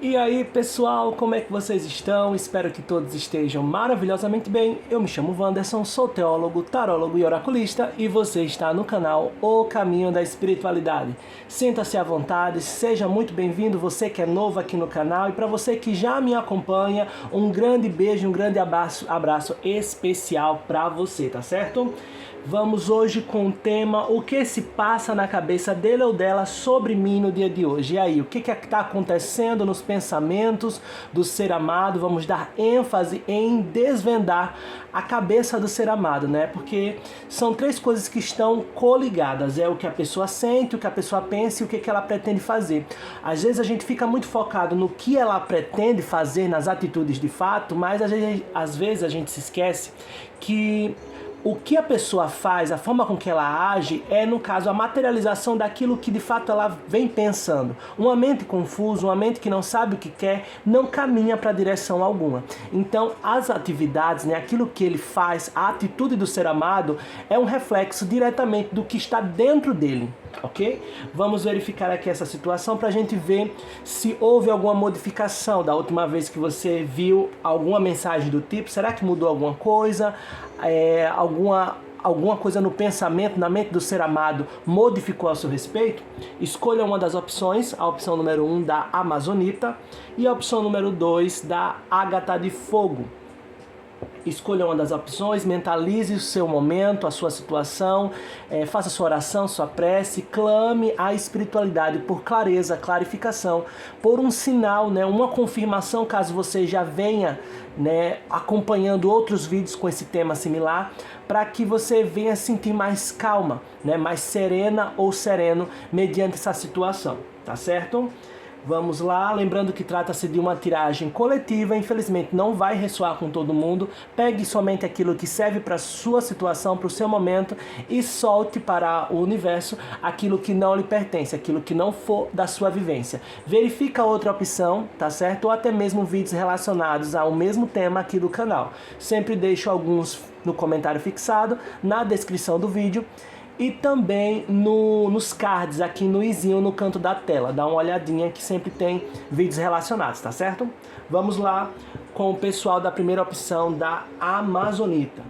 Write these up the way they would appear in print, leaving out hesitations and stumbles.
E aí pessoal, como é que vocês estão? Espero que todos estejam maravilhosamente bem. Eu me chamo Wanderson, sou teólogo, tarólogo e oraculista e você está no canal O Caminho da Espiritualidade. Sinta-se à vontade, seja muito bem-vindo, você que é novo aqui no canal, e para você que já me acompanha, um grande beijo, um grande abraço especial para você, tá certo? Vamos hoje com o tema o que se passa na cabeça dele ou dela sobre mim no dia de hoje. E aí, o que está acontecendo nos pensamentos do ser amado? Vamos dar ênfase em desvendar a cabeça do ser amado, né? Porque são três coisas que estão coligadas. É o que a pessoa sente, o que a pessoa pensa e o que ela pretende fazer. Às vezes a gente fica muito focado no que ela pretende fazer, nas atitudes de fato, mas às vezes a gente se esquece que o que a pessoa faz, a forma com que ela age, é, no caso, a materialização daquilo que de fato ela vem pensando. Uma mente confusa, uma mente que não sabe o que quer, não caminha para direção alguma. Então, as atividades, né, aquilo que ele faz, a atitude do ser amado, é um reflexo diretamente do que está dentro dele. Ok? Vamos verificar aqui essa situação para a gente ver se houve alguma modificação da última vez que você viu alguma mensagem do tipo. Será que mudou alguma coisa? Alguma coisa no pensamento, na mente do ser amado modificou a seu respeito? Escolha uma das opções, a opção número 1 da Amazonita e a opção número 2 da Ágata de Fogo. Escolha uma das opções, mentalize o seu momento, a sua situação, faça sua oração, sua prece, clame a espiritualidade por clareza, clarificação, por um sinal, né, uma confirmação, caso você já venha, né, acompanhando outros vídeos com esse tema similar, para que você venha sentir mais calma, né, mais serena ou sereno mediante essa situação, tá certo? Vamos lá, lembrando que trata-se de uma tiragem coletiva, infelizmente não vai ressoar com todo mundo. Pegue somente aquilo que serve para a sua situação, para o seu momento, e solte para o universo aquilo que não lhe pertence, aquilo que não for da sua vivência. Verifica outra opção, tá certo? Ou até mesmo vídeos relacionados ao mesmo tema aqui do canal. Sempre deixo alguns no comentário fixado, na descrição do vídeo, e também nos cards aqui no izinho no canto da tela. Dá uma olhadinha que sempre tem vídeos relacionados, tá certo? Vamos lá com o pessoal da primeira opção da Amazonita.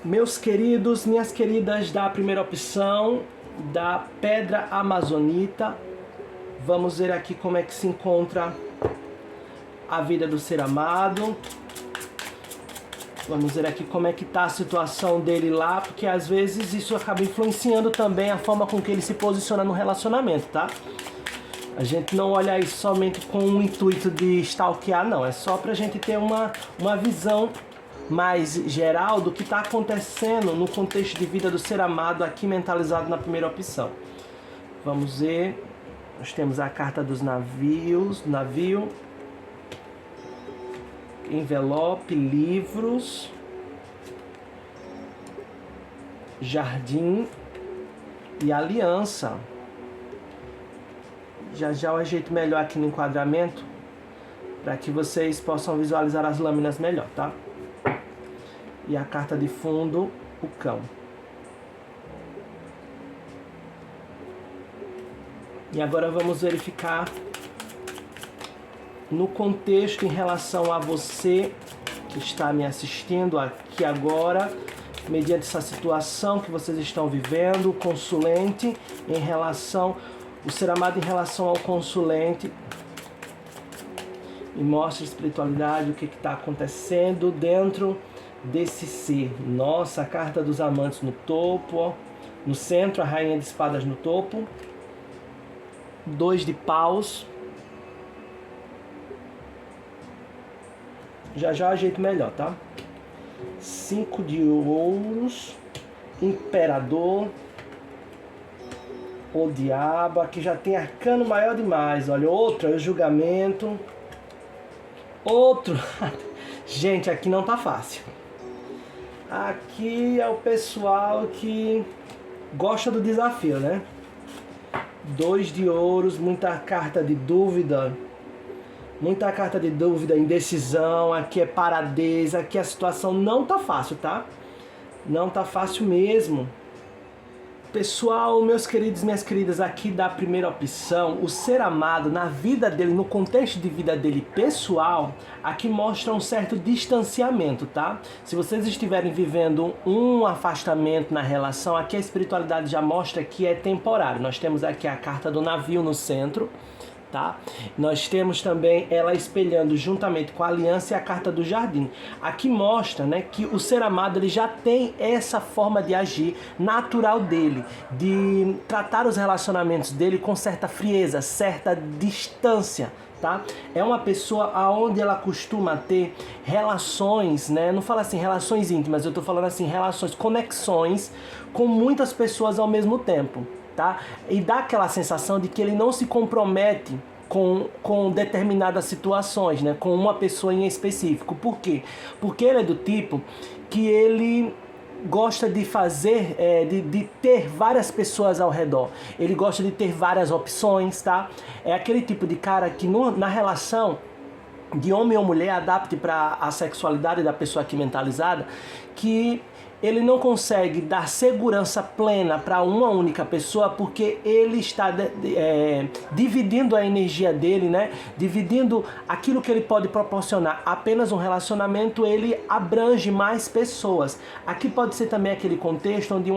Meus queridos, minhas queridas da primeira opção da Pedra Amazonita, vamos ver aqui como é que se encontra a vida do ser amado. Vamos ver aqui como é que está a situação dele lá, porque às vezes isso acaba influenciando também a forma com que ele se posiciona no relacionamento, tá? A gente não olha isso somente com o intuito de stalkear, não. É só pra gente ter uma visão mais geral do que está acontecendo no contexto de vida do ser amado aqui mentalizado na primeira opção. Vamos ver. Nós temos a carta dos navio, envelope, livros, jardim e aliança. Já eu ajeito melhor aqui no enquadramento para que vocês possam visualizar as lâminas melhor, tá? E a carta de fundo, o cão. E agora vamos verificar no contexto em relação a você que está me assistindo aqui agora, mediante essa situação que vocês estão vivendo, o consulente em relação, o ser amado em relação ao consulente, e mostra a espiritualidade, o que está acontecendo dentro desse ser. Nossa, a carta dos amantes no topo, ó. No centro a rainha de espadas no topo, 2 de paus. Já ajeito melhor, tá? 5 de ouros, imperador, o diabo. Aqui já tem arcano maior demais. Olha, outro é o julgamento. Outro. Gente, aqui não tá fácil. Aqui é o pessoal que gosta do desafio, né? 2 de ouros, muita carta de dúvida. Muita carta de dúvida, indecisão, aqui é paradez, aqui a situação não tá fácil, tá? Não tá fácil mesmo. Pessoal, meus queridos e minhas queridas, aqui da primeira opção, o ser amado na vida dele, no contexto de vida dele pessoal, aqui mostra um certo distanciamento, tá? Se vocês estiverem vivendo um afastamento na relação, aqui a espiritualidade já mostra que é temporário. Nós temos aqui a carta do navio no centro, tá? Nós temos também ela espelhando juntamente com a aliança e a carta do jardim. Aqui mostra, né, que o ser amado ele já tem essa forma de agir natural dele, de tratar os relacionamentos dele com certa frieza, certa distância. Tá? É uma pessoa aonde ela costuma ter relações, né? Não falo assim relações íntimas, eu tô falando assim relações, conexões com muitas pessoas ao mesmo tempo. Tá? E dá aquela sensação de que ele não se compromete com determinadas situações, né? Com uma pessoa em específico. Por quê? Porque ele é do tipo que ele gosta de fazer, de ter várias pessoas ao redor. Ele gosta de ter várias opções, tá? É aquele tipo de cara que na relação de homem ou mulher, adapte para a sexualidade da pessoa aqui mentalizada, que ele não consegue dar segurança plena para uma única pessoa porque ele está dividindo a energia dele, né? Dividindo aquilo que ele pode proporcionar. Apenas um relacionamento, ele abrange mais pessoas. Aqui pode ser também aquele contexto onde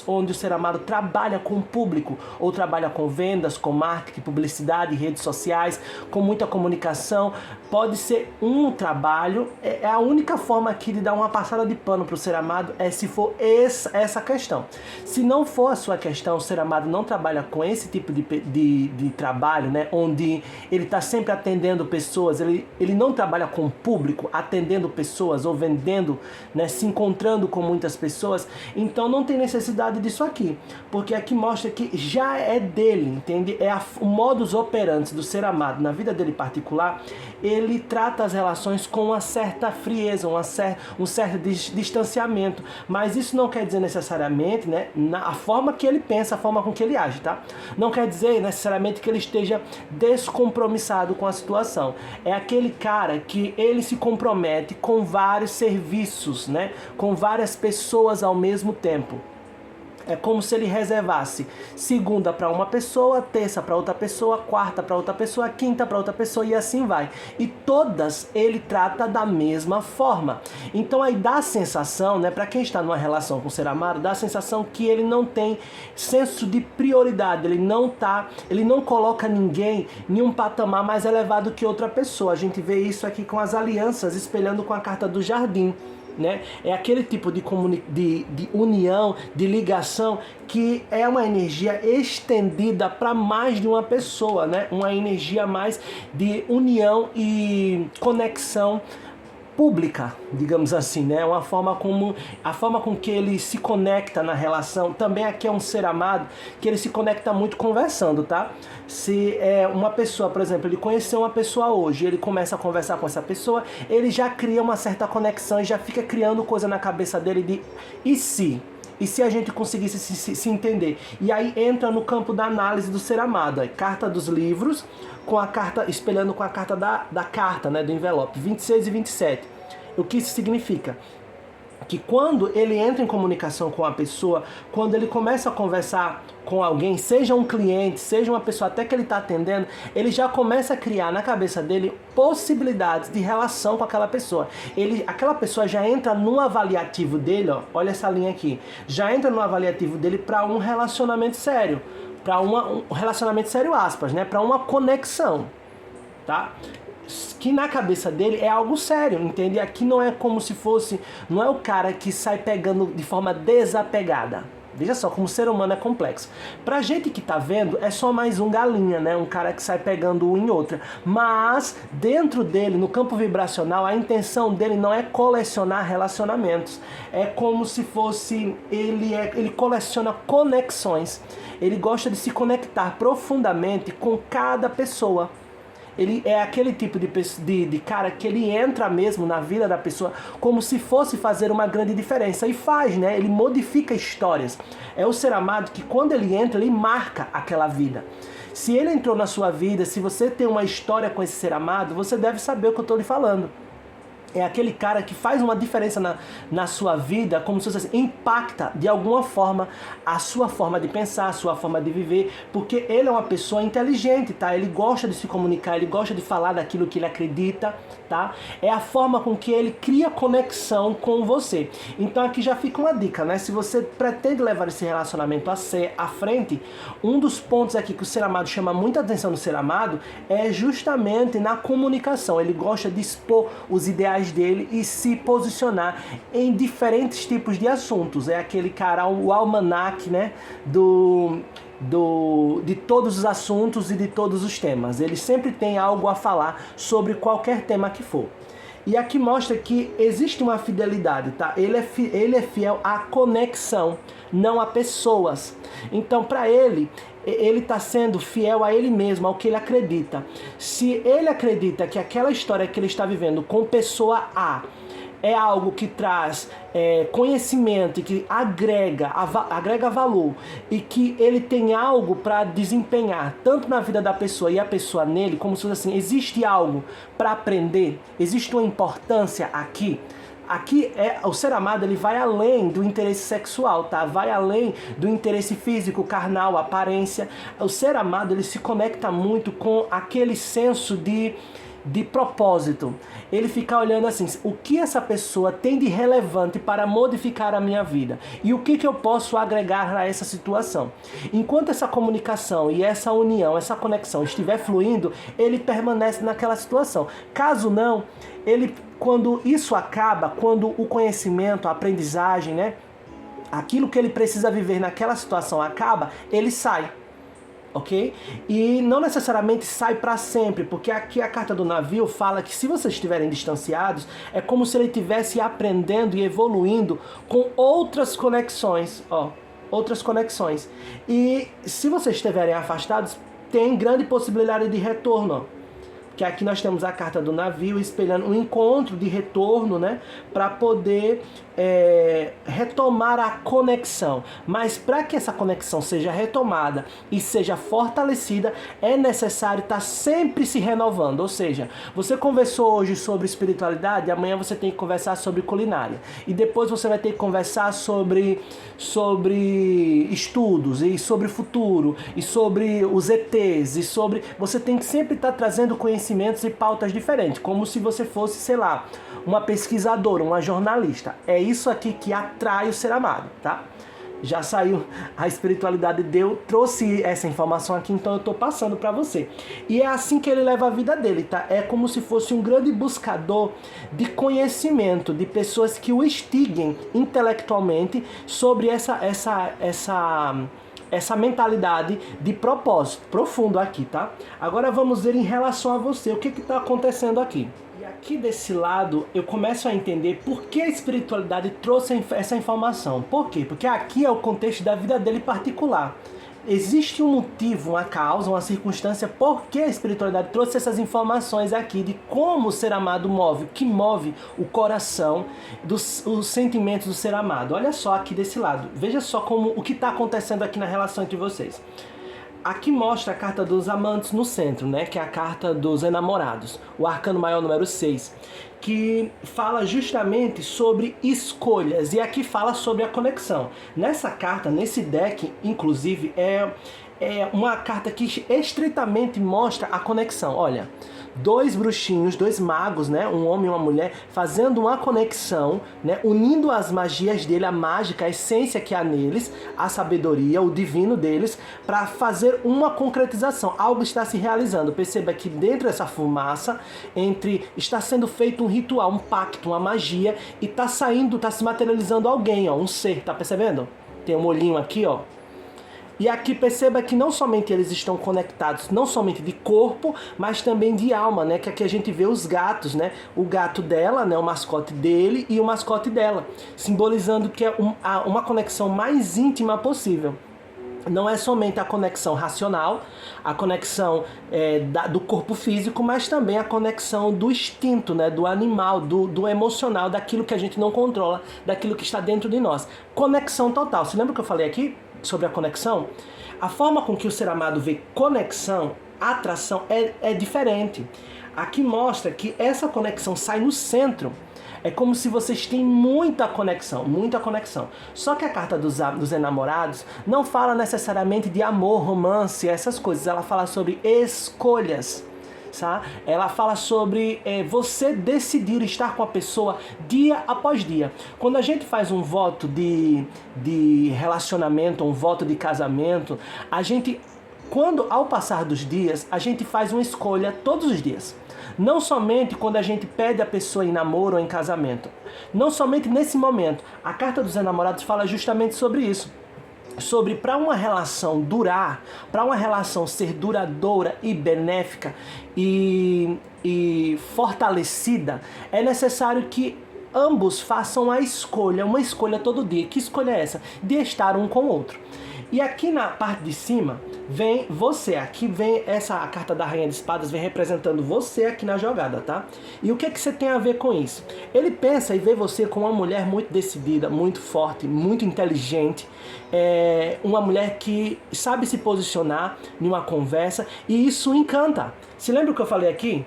onde o ser amado trabalha com o público, ou trabalha com vendas, com marketing, publicidade, redes sociais, com muita comunicação. Pode ser um trabalho, é a única forma aqui de dar uma passada de pano para o ser amado se for essa questão. Se não for a sua questão, o ser amado não trabalha com esse tipo de trabalho, né, onde ele está sempre atendendo pessoas, ele não trabalha com o público, atendendo pessoas ou vendendo, né, se encontrando com muitas pessoas, então não tem necessidade disso aqui, porque aqui mostra que já é dele, entende? O modus operandi do ser amado na vida dele particular, ele trata as relações com uma certa frieza, um certo distanciamento, mas isso não quer dizer necessariamente, né, a forma que ele pensa, a forma com que ele age, tá? Não quer dizer necessariamente que ele esteja descompromissado com a situação. É aquele cara que ele se compromete com vários serviços, né, com várias pessoas ao mesmo tempo. É como se ele reservasse segunda para uma pessoa, terça para outra pessoa, quarta para outra pessoa, quinta para outra pessoa e assim vai. E todas ele trata da mesma forma. Então aí dá a sensação, né, para quem está numa relação com o ser amado, dá a sensação que ele não tem senso de prioridade, ele não coloca ninguém em um patamar mais elevado que outra pessoa. A gente vê isso aqui com as alianças, espelhando com a carta do jardim. Né? É aquele tipo de união, de ligação, que é uma energia estendida para mais de uma pessoa, né? Uma energia mais de união e conexão pública, digamos assim, né? A forma com que ele se conecta na relação. Também aqui é um ser amado que ele se conecta muito conversando, tá? Se é uma pessoa, por exemplo, ele conheceu uma pessoa hoje, ele começa a conversar com essa pessoa, ele já cria uma certa conexão e já fica criando coisa na cabeça dele de e se? E se a gente conseguisse se entender? E aí entra no campo da análise do ser amado. A carta dos livros, com a carta, espelhando com a carta da carta, né, do envelope, 26 e 27. O que isso significa? Que quando ele entra em comunicação com a pessoa, quando ele começa a conversar com alguém, seja um cliente, seja uma pessoa até que ele está atendendo, ele já começa a criar na cabeça dele possibilidades de relação com aquela pessoa. Aquela pessoa já entra no avaliativo dele, ó, olha essa linha aqui, já entra no avaliativo dele para um relacionamento sério, para um relacionamento sério aspas, né, para uma conexão, tá? Que na cabeça dele é algo sério, entende? Aqui não é como se fosse, não é o cara que sai pegando de forma desapegada. Veja só como o ser humano é complexo. Pra gente que tá vendo, é só mais um galinha, né? Um cara que sai pegando um em outra. Mas dentro dele, no campo vibracional, a intenção dele não é colecionar relacionamentos. É como se fosse, ele coleciona conexões. Ele gosta de se conectar profundamente com cada pessoa. Ele é aquele tipo de cara que ele entra mesmo na vida da pessoa como se fosse fazer uma grande diferença. E faz, né? Ele modifica histórias. É o ser amado que quando ele entra, ele marca aquela vida. Se ele entrou na sua vida, se você tem uma história com esse ser amado, você deve saber o que eu estou lhe falando. É aquele cara que faz uma diferença na sua vida, como se você impacta de alguma forma a sua forma de pensar, a sua forma de viver, porque ele é uma pessoa inteligente, tá? Ele gosta de se comunicar, ele gosta de falar daquilo que ele acredita, tá? É a forma com que ele cria conexão com você. Então aqui já fica uma dica, né? Se você pretende levar esse relacionamento à frente, um dos pontos aqui que o ser amado chama muita atenção no ser amado é justamente na comunicação. Ele gosta de expor os ideais dele e se posicionar em diferentes tipos de assuntos. É aquele cara, o almanaque, né, de todos os assuntos e de todos os temas. Ele sempre tem algo a falar sobre qualquer tema que for. E aqui mostra que existe uma fidelidade, tá? Ele é fiel à conexão, não a pessoas. Então, para ele está sendo fiel a ele mesmo, ao que ele acredita. Se ele acredita que aquela história que ele está vivendo com pessoa A é algo que traz conhecimento e que agrega valor e que ele tem algo para desempenhar tanto na vida da pessoa e a pessoa nele, como se fosse assim, existe algo para aprender, existe uma importância aqui. Aqui o ser amado, ele vai além do interesse sexual, tá? Vai além do interesse físico, carnal, aparência. O ser amado, ele se conecta muito com aquele senso de propósito. Ele fica olhando assim, o que essa pessoa tem de relevante para modificar a minha vida? E o que eu posso agregar a essa situação? Enquanto essa comunicação e essa união, essa conexão estiver fluindo, ele permanece naquela situação. Caso não, quando isso acaba, quando o conhecimento, a aprendizagem, né, aquilo que ele precisa viver naquela situação acaba, ele sai. Ok? E não necessariamente sai para sempre, porque aqui a carta do navio fala que se vocês estiverem distanciados, é como se ele estivesse aprendendo e evoluindo com outras conexões, outras conexões. E se vocês estiverem afastados, tem grande possibilidade de retorno, que aqui nós temos a carta do navio espelhando um encontro de retorno, né, para poder retomar a conexão. Mas para que essa conexão seja retomada e seja fortalecida, é necessário estar sempre se renovando. Ou seja, você conversou hoje sobre espiritualidade, amanhã você tem que conversar sobre culinária. E depois você vai ter que conversar sobre estudos, e sobre futuro, e sobre os ETs, e sobre... Você tem que sempre estar trazendo conhecimentos e pautas diferentes, como se você fosse, sei lá, uma pesquisadora, uma jornalista. É isso aqui que atrai o ser amado, tá? Já saiu, a espiritualidade trouxe essa informação aqui, então eu tô passando para você. E é assim que ele leva a vida dele, tá? É como se fosse um grande buscador de conhecimento, de pessoas que o instiguem intelectualmente sobre essa mentalidade de propósito profundo aqui, tá? Agora vamos ver em relação a você, o que está acontecendo aqui. E aqui desse lado eu começo a entender por que a espiritualidade trouxe essa informação. Por quê? Porque aqui é o contexto da vida dele particular. Existe um motivo, uma causa, uma circunstância por que a espiritualidade trouxe essas informações aqui de como o ser amado move, o que move o coração, os sentimentos do ser amado. Olha só aqui desse lado, veja só o que está acontecendo aqui na relação entre vocês. Aqui mostra a carta dos amantes no centro, né? Que é a carta dos enamorados, o arcano maior número 6, que fala justamente sobre escolhas, e aqui fala sobre a conexão. Nessa carta, nesse deck, inclusive, é uma carta que estritamente mostra a conexão. Olha, dois bruxinhos, dois magos, né, um homem e uma mulher, fazendo uma conexão, né, unindo as magias dele, a mágica, a essência que há neles, a sabedoria, o divino deles, para fazer uma concretização. Algo está se realizando. Perceba que dentro dessa fumaça, está sendo feito um ritual, um pacto, uma magia, e está se materializando alguém, um ser, tá percebendo? Tem um olhinho aqui, E aqui perceba que não somente eles estão conectados, não somente de corpo, mas também de alma, né? Que aqui a gente vê os gatos, né? O gato dela, né? O mascote dele e o mascote dela, simbolizando que é uma conexão mais íntima possível. Não é somente a conexão racional, a conexão do corpo físico, mas também a conexão do instinto, né? Do animal, do emocional, daquilo que a gente não controla, daquilo que está dentro de nós. Conexão total. Você lembra que eu falei aqui sobre a conexão? A forma com que o ser amado vê conexão atração é diferente. Aqui mostra que essa conexão sai no centro. É como se vocês têm muita conexão, muita conexão. Só que a carta dos enamorados não fala necessariamente de amor, romance, essas coisas. Ela fala sobre escolhas. Tá? Ela fala sobre você decidir estar com a pessoa dia após dia. Quando a gente faz um voto de relacionamento, um voto de casamento, ao passar dos dias, a gente faz uma escolha todos os dias. Não somente quando a gente pede a pessoa em namoro ou em casamento. Não somente nesse momento. A carta dos enamorados fala justamente sobre isso. Sobre para uma relação durar, para uma relação ser duradoura e benéfica e fortalecida, é necessário que ambos façam uma escolha todo dia. Que escolha é essa? De estar um com o outro. E aqui na parte de cima vem você, aqui vem a carta da Rainha de Espadas, vem representando você aqui na jogada, tá? E o que você tem a ver com isso? Ele pensa e vê você como uma mulher muito decidida, muito forte, muito inteligente, uma mulher que sabe se posicionar em uma conversa e isso encanta. Se lembra o que eu falei aqui?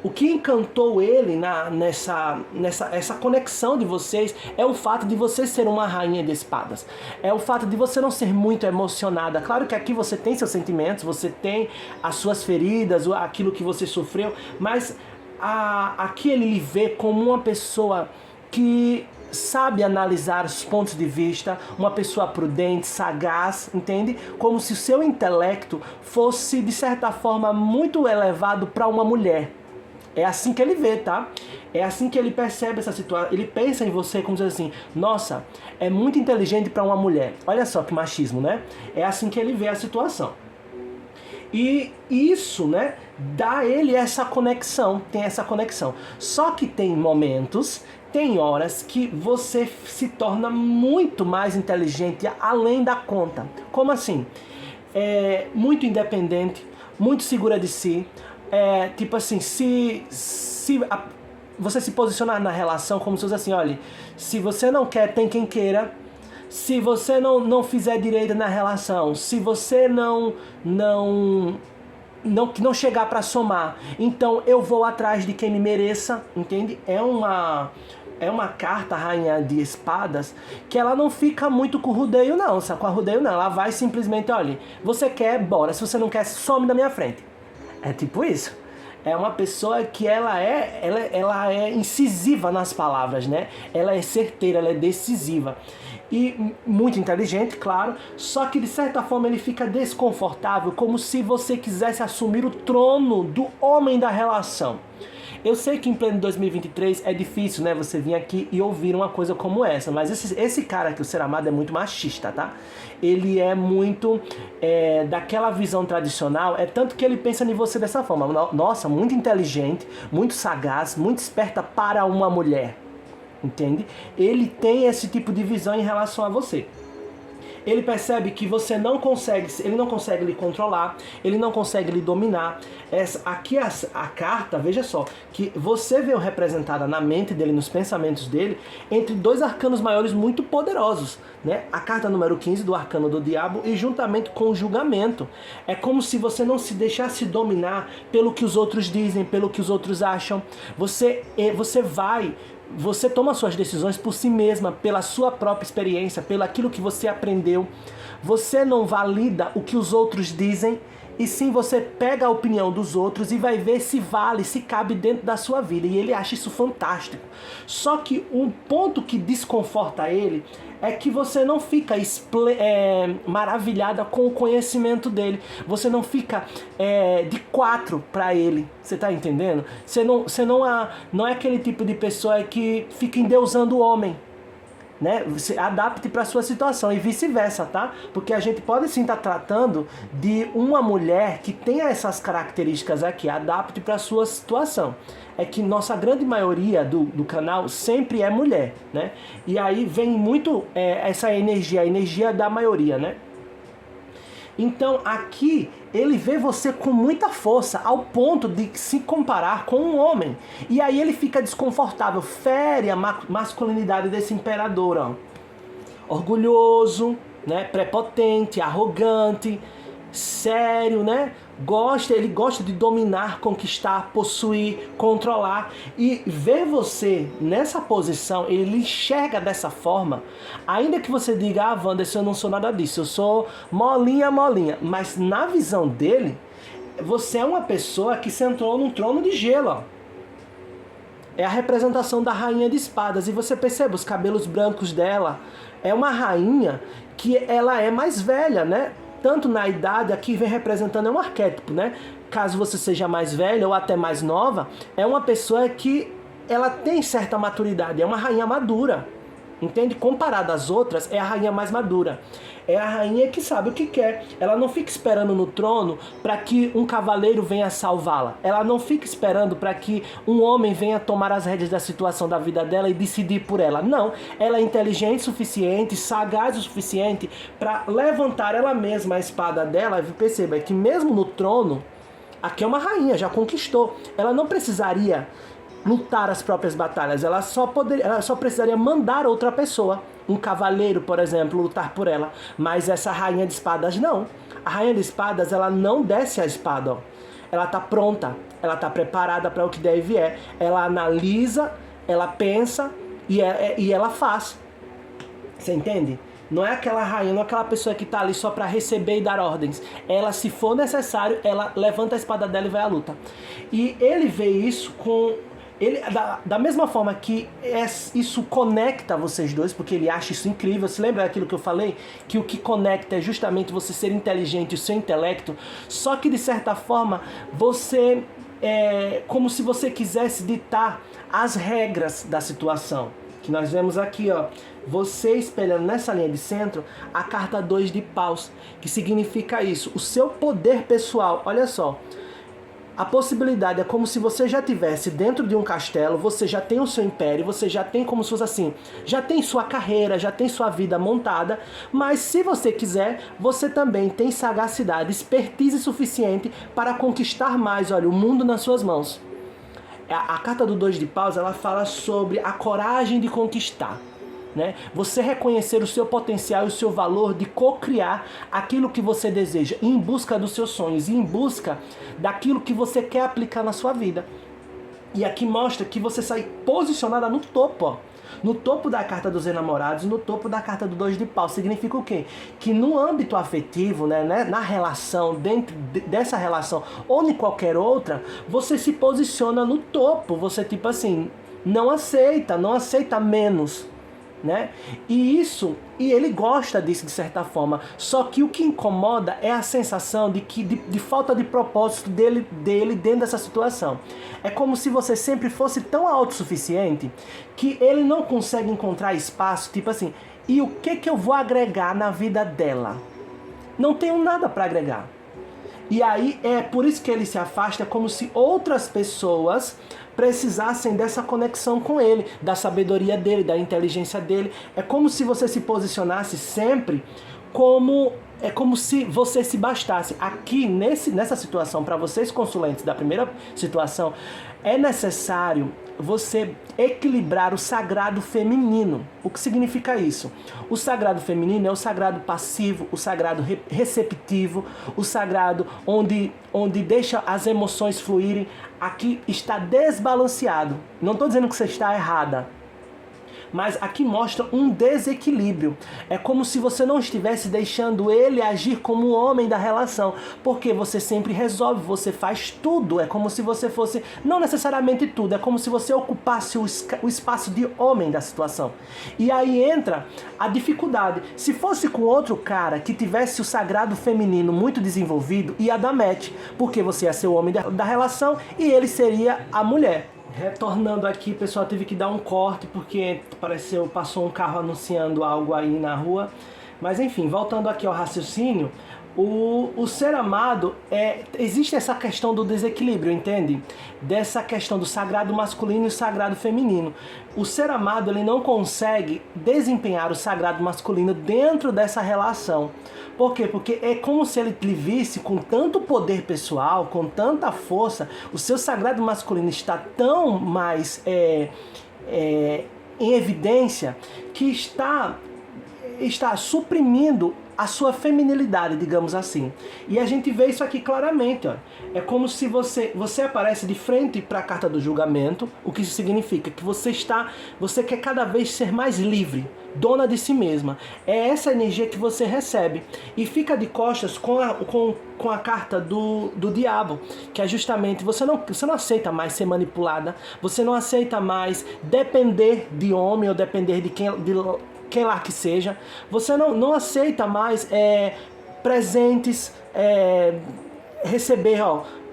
O que encantou ele nessa conexão de vocês é o fato de você ser uma rainha de espadas. É o fato de você não ser muito emocionada. Claro que aqui você tem seus sentimentos, você tem as suas feridas, aquilo que você sofreu, mas aqui ele lhe vê como uma pessoa que sabe analisar os pontos de vista, uma pessoa prudente, sagaz, entende? Como se o seu intelecto fosse, de certa forma, muito elevado para uma mulher. É assim que ele vê, tá? É assim que ele percebe essa situação. Ele pensa em você como dizer assim, nossa, é muito inteligente para uma mulher. Olha só que machismo, né? É assim que ele vê a situação. E isso, né, dá a ele essa conexão, tem essa conexão. Só que tem momentos, tem horas que você se torna muito mais inteligente além da conta. Como assim? Muito independente, muito segura de si. Tipo assim, você se posicionar na relação como se fosse assim, olha, se você não quer, tem quem queira. Se você não fizer direito na relação, se você não chegar para somar, então eu vou atrás de quem me mereça, entende? É uma carta, Rainha de Espadas, que ela não fica muito com rodeio não, sabe? Com a rodeio não, ela vai simplesmente, olha, você quer, bora, se você não quer, some da minha frente. É tipo isso. É uma pessoa que ela é incisiva nas palavras, né? Ela é certeira, ela é decisiva. E muito inteligente, claro. Só que de certa forma ele fica desconfortável, como se você quisesse assumir o trono do homem da relação. Eu sei que em pleno 2023 é difícil, né, você vir aqui e ouvir uma coisa como essa, mas esse cara aqui, o Ser Amado, é muito machista, tá? Ele é muito daquela visão tradicional, é tanto que ele pensa em você dessa forma, nossa, muito inteligente, muito sagaz, muito esperta para uma mulher, entende? Ele tem esse tipo de visão em relação a você. Ele percebe que você ele não consegue lhe controlar, ele não consegue lhe dominar. Aqui a carta, veja só, que você vê representada na mente dele, nos pensamentos dele, entre dois arcanos maiores muito poderosos, né? A carta número 15 do arcano do diabo e juntamente com o julgamento. É como se você não se deixasse dominar pelo que os outros dizem, pelo que os outros acham. Você toma suas decisões por si mesma, pela sua própria experiência, pelo aquilo que você aprendeu. Você não valida o que os outros dizem, e sim você pega a opinião dos outros e vai ver se vale, se cabe dentro da sua vida. E ele acha isso fantástico. Só que um ponto que desconforta ele é que você não fica maravilhada com o conhecimento dele. Você não fica de 4 para ele. Você tá entendendo? Você não é aquele tipo de pessoa que fica endeusando o homem. Né? Você adapte para a sua situação e vice-versa, tá? Porque a gente pode sim estar tratando de uma mulher que tenha essas características aqui, adapte para a sua situação. É que nossa grande maioria do canal sempre é mulher, né? E aí vem muito essa energia, a energia da maioria, né? Então aqui ele vê você com muita força, ao ponto de se comparar com um homem. E aí ele fica desconfortável, fere a masculinidade desse imperador, ó. Orgulhoso, né? Prepotente, arrogante, sério, né? Ele gosta de dominar, conquistar, possuir, controlar. E ver você nessa posição, ele enxerga dessa forma, ainda que você diga, ah, Wanderson, eu não sou nada disso, eu sou molinha, molinha. Mas na visão dele, você é uma pessoa que sentou num trono de gelo, ó. É a representação da rainha de espadas. E você percebe os cabelos brancos dela. É uma rainha que ela é mais velha, né? Tanto na idade, aqui vem representando, é um arquétipo, né? Caso você seja mais velha ou até mais nova, é uma pessoa que ela tem certa maturidade, é uma rainha madura. Entende? Comparada às outras, é a rainha mais madura. É a rainha que sabe o que quer. Ela não fica esperando no trono para que um cavaleiro venha salvá-la. Ela não fica esperando para que um homem venha tomar as rédeas da situação da vida dela e decidir por ela. Não. Ela é inteligente o suficiente, sagaz o suficiente para levantar ela mesma a espada dela. Perceba que mesmo no trono, aqui é uma rainha, já conquistou. Ela não precisaria lutar as próprias batalhas, ela só precisaria mandar outra pessoa, um cavaleiro, por exemplo, lutar por ela. Mas essa rainha de espadas não. A rainha de espadas, ela não desce a espada, ó. Ela tá pronta, ela tá preparada para o que der e vier. Ela analisa, ela pensa e ela faz. Você entende? Não é aquela rainha, não é aquela pessoa que tá ali só para receber e dar ordens. Ela, se for necessário, ela levanta a espada dela e vai à luta. E ele vê isso com... da mesma forma que isso conecta vocês dois, porque ele acha isso incrível. Se lembra daquilo que eu falei? Que o que conecta é justamente você ser inteligente e o seu intelecto. Só que de certa forma você como se você quisesse ditar as regras da situação. Que nós vemos aqui, ó, você espelhando nessa linha de centro a carta 2 de paus, que significa isso, o seu poder pessoal. Olha só, a possibilidade é como se você já tivesse dentro de um castelo, você já tem o seu império, você já tem como se fosse assim, já tem sua carreira, já tem sua vida montada, mas se você quiser, você também tem sagacidade, expertise suficiente para conquistar mais, olha, o mundo nas suas mãos. A carta do 2 de paus, ela fala sobre a coragem de conquistar, né? Você reconhecer o seu potencial e o seu valor de co-criar aquilo que você deseja, em busca dos seus sonhos, em busca daquilo que você quer aplicar na sua vida. E aqui mostra que você sai posicionada no topo, ó. No topo da carta dos enamorados, no topo da carta do 2 de paus. Significa o quê? Que no âmbito afetivo, né, na relação, dentro dessa relação ou em qualquer outra, você se posiciona no topo. Você tipo assim, não aceita menos, né? E ele gosta disso de certa forma. Só que o que incomoda é a sensação de falta de propósito dele dentro dessa situação. É como se você sempre fosse tão autossuficiente que ele não consegue encontrar espaço, tipo assim, e o que eu vou agregar na vida dela? Não tenho nada para agregar. E aí é por isso que ele se afasta, como se outras pessoas precisassem dessa conexão com ele, da sabedoria dele, da inteligência dele. É como se você se posicionasse sempre como... É como se você se bastasse. Aqui, nessa situação, para vocês consulentes da primeira situação, é necessário você equilibrar o sagrado feminino. O que significa isso? O sagrado feminino é o sagrado passivo, o sagrado receptivo, o sagrado onde deixa as emoções fluírem. Aqui está desbalanceado. Não estou dizendo que você está errada, mas aqui mostra um desequilíbrio. É como se você não estivesse deixando ele agir como o homem da relação, porque você sempre resolve, você faz tudo. É como se você fosse, não necessariamente tudo, é como se você ocupasse o espaço de homem da situação. E aí entra a dificuldade. Se fosse com outro cara que tivesse o sagrado feminino muito desenvolvido, ia dar match, porque você ia ser o homem da relação e ele seria a mulher. Retornando aqui, pessoal, tive que dar um corte porque passou um carro anunciando algo aí na rua. Mas enfim, voltando aqui ao raciocínio, o ser amado, existe essa questão do desequilíbrio, entende? Dessa questão do sagrado masculino e sagrado feminino. O ser amado, ele não consegue desempenhar o sagrado masculino dentro dessa relação. Por quê? Porque é como se ele lhe visse com tanto poder pessoal, com tanta força, o seu sagrado masculino está tão mais em evidência que está suprimindo a sua feminilidade, digamos assim. E a gente vê isso aqui claramente, ó. É como se você aparece de frente para a carta do julgamento, o que isso significa? Que você quer cada vez ser mais livre, dona de si mesma. É essa energia que você recebe. E fica de costas com a carta do diabo, que é justamente você não aceita mais ser manipulada, você não aceita mais depender de homem ou depender de quem lá que seja, você não aceita mais presentes, receber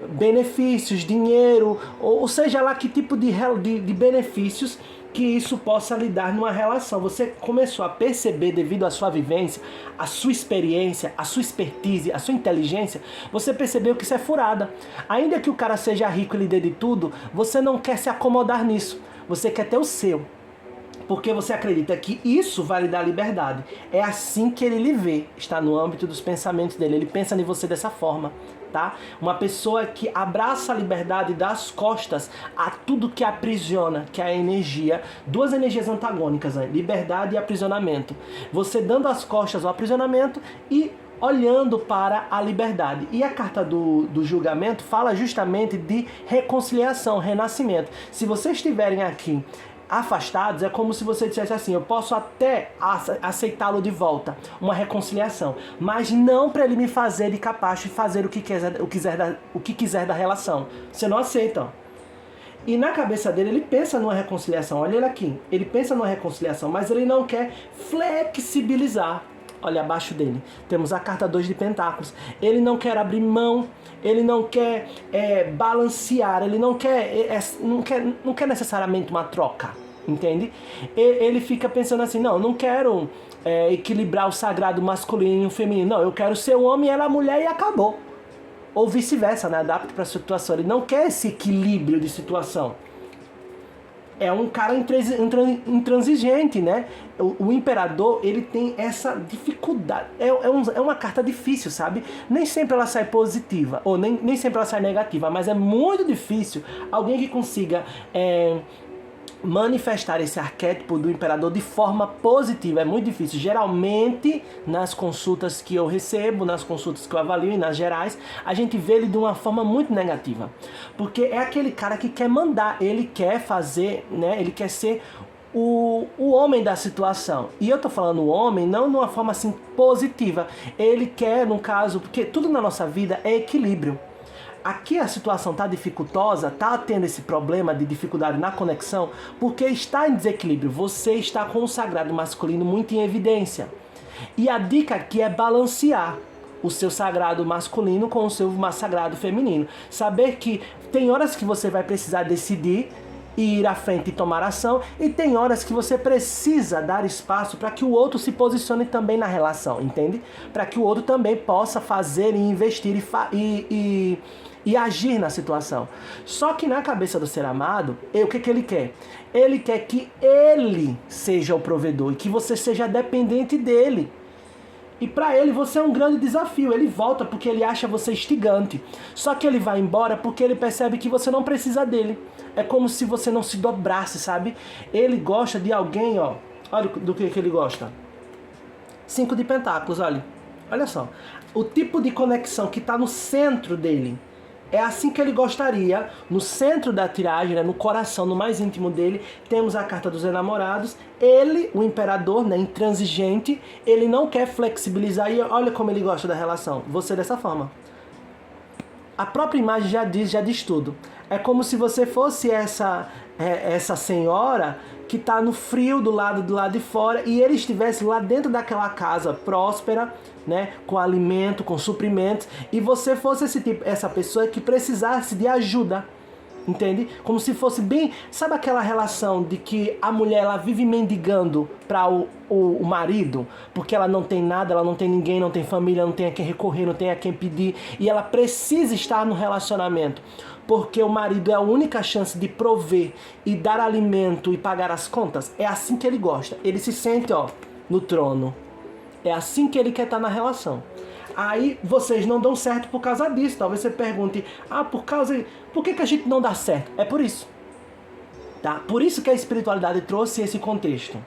benefícios, dinheiro, ou seja lá que tipo de benefícios que isso possa lhe dar numa relação. Você começou a perceber, devido à sua vivência, à sua experiência, à sua expertise, à sua inteligência, você percebeu que isso é furada. Ainda que o cara seja rico e lhe dê de tudo, você não quer se acomodar nisso, você quer ter o seu. Porque você acredita que isso vai lhe dar liberdade. É assim que ele lhe vê. Está no âmbito dos pensamentos dele. Ele pensa em você dessa forma, tá? Uma pessoa que abraça a liberdade e dá as costas a tudo que aprisiona, que é a energia. Duas energias antagônicas, né? Liberdade e aprisionamento. Você dando as costas ao aprisionamento e olhando para a liberdade. E a carta do julgamento fala justamente de reconciliação, renascimento. Se vocês estiverem aqui afastados, é como se você dissesse assim: eu posso até aceitá-lo de volta, uma reconciliação, mas não para ele me fazer de capaz de fazer o que quiser da relação. Você não aceita, ó. E na cabeça dele, ele pensa numa reconciliação. Olha ele aqui, ele pensa numa reconciliação, mas ele não quer flexibilizar. Olha abaixo dele, temos a carta 2 de Pentáculos. Ele não quer abrir mão, ele não quer balancear, ele não quer necessariamente uma troca, entende? Ele fica pensando assim: não quero equilibrar o sagrado masculino e o feminino, não, eu quero ser o homem e ela a mulher e acabou. Ou vice-versa, né? Adapta para a situação. Ele não quer esse equilíbrio de situação. É um cara intransigente, né? O imperador, ele tem essa dificuldade. É uma carta difícil, sabe? Nem sempre ela sai positiva, ou nem sempre ela sai negativa, mas é muito difícil alguém que consiga manifestar esse arquétipo do imperador de forma positiva. É muito difícil. Geralmente, nas consultas que eu recebo, nas consultas que eu avalio e nas gerais, a gente vê ele de uma forma muito negativa. Porque é aquele cara que quer mandar, ele quer fazer, né? Ele quer ser o homem da situação. E eu tô falando o homem não de uma forma assim positiva. Ele quer, no caso, porque tudo na nossa vida é equilíbrio. Aqui a situação está dificultosa, está tendo esse problema de dificuldade na conexão, porque está em desequilíbrio. Você está com o sagrado masculino muito em evidência. E a dica aqui é balancear o seu sagrado masculino com o seu sagrado feminino. Saber que tem horas que você vai precisar decidir e ir à frente e tomar ação, e tem horas que você precisa dar espaço para que o outro se posicione também na relação, entende? Para que o outro também possa fazer e investir e agir na situação. Só que na cabeça do ser amado, o que ele quer? Ele quer que ele seja o provedor e que você seja dependente dele. E para ele você é um grande desafio. Ele volta porque ele acha você instigante. Só que ele vai embora porque ele percebe que você não precisa dele. É como se você não se dobrasse, sabe? Ele gosta de alguém, ó. Olha do que ele gosta. 5 de Pentáculos, olha. Olha só. O tipo de conexão que está no centro dele. É assim que ele gostaria. No centro da tiragem, né, no coração, no mais íntimo dele, temos a carta dos enamorados. Ele, o imperador, né, intransigente, ele não quer flexibilizar. E olha como ele gosta da relação. Você dessa forma. A própria imagem já diz tudo. É como se você fosse essa senhora que está no frio do lado de fora e ele estivesse lá dentro daquela casa próspera, né, com alimento, com suprimentos, e você fosse essa pessoa que precisasse de ajuda, entende? Como se fosse bem, sabe aquela relação de que a mulher ela vive mendigando para o marido, porque ela não tem nada, ela não tem ninguém, não tem família, não tem a quem recorrer, não tem a quem pedir, e ela precisa estar no relacionamento, porque o marido é a única chance de prover e dar alimento e pagar as contas. É assim que ele gosta. Ele se sente, ó, no trono. É assim que ele quer estar na relação. Aí vocês não dão certo por causa disso. Talvez você pergunte: por que a gente não dá certo? É por isso. Tá? Por isso que a espiritualidade trouxe esse contexto.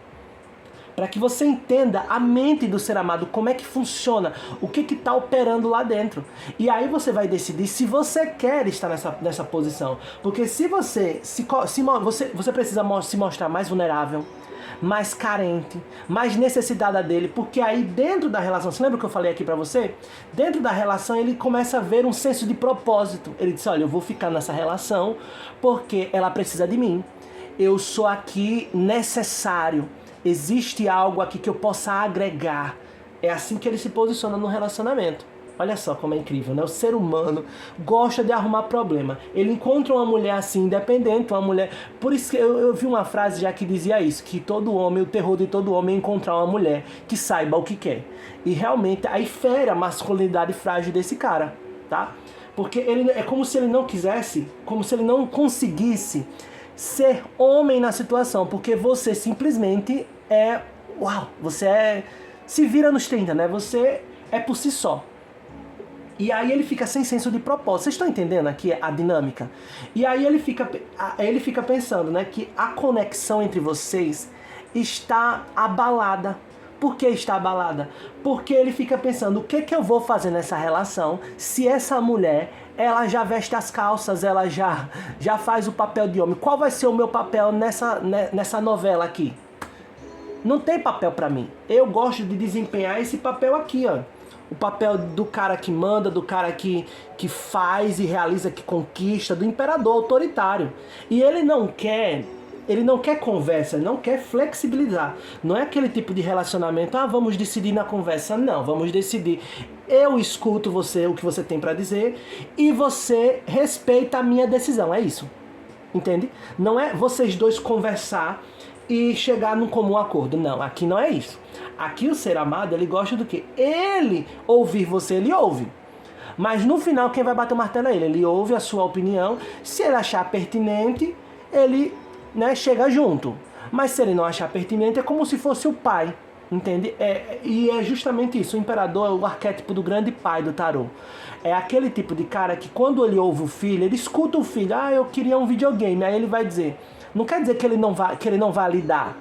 para que você entenda a mente do ser amado, como é que funciona, o que está operando lá dentro. E aí você vai decidir se você quer estar nessa posição. Porque se você você precisa se mostrar mais vulnerável, mais carente, mais necessitada dele, porque aí dentro da relação, você lembra o que eu falei aqui pra você? Dentro da relação ele começa a ver um senso de propósito. Ele diz, olha, eu vou ficar nessa relação porque ela precisa de mim. Eu sou aqui necessário. Existe algo aqui que eu possa agregar. É assim que ele se posiciona no relacionamento. Olha só como é incrível, né? O ser humano gosta de arrumar problema. Ele encontra uma mulher assim, independente, uma mulher... Por isso que eu vi uma frase já que dizia isso, que todo homem, o terror de todo homem é encontrar uma mulher que saiba o que quer. E realmente aí fere a masculinidade frágil desse cara, tá? Porque ele é como se ele não quisesse, como se ele não conseguisse ser homem na situação, porque você simplesmente é... Uau! Você é... Se vira nos 30, né? Você é por si só. E aí ele fica sem senso de propósito. Vocês estão entendendo aqui a dinâmica? E aí ele fica pensando, né, que a conexão entre vocês está abalada. Por que está abalada? Porque ele fica pensando, o que eu vou fazer nessa relação se essa mulher, ela já veste as calças, ela já faz o papel de homem. Qual vai ser o meu papel nessa novela aqui? Não tem papel pra mim. Eu gosto de desempenhar esse papel aqui, ó. O papel do cara que manda, do cara que faz e realiza, que conquista, do imperador autoritário. E ele não quer conversa, não quer flexibilizar. Não é aquele tipo de relacionamento, vamos decidir na conversa. Não, vamos decidir. Eu escuto você, o que você tem para dizer, e você respeita a minha decisão. É isso. Entende? Não é vocês dois conversar e chegar num comum acordo. Não, aqui não é isso. Aqui o ser amado, ele gosta do quê? Ele ouvir você, ele ouve. Mas no final, quem vai bater o martelo é ele. Ele ouve a sua opinião. Se ele achar pertinente, ele, né, chega junto. Mas se ele não achar pertinente, é como se fosse o pai. Entende? E é justamente isso. O imperador é o arquétipo do grande pai do tarô. É aquele tipo de cara que quando ele ouve o filho, ele escuta o filho. Eu queria um videogame. Aí ele vai dizer... Não quer dizer que ele não vai lhe dar.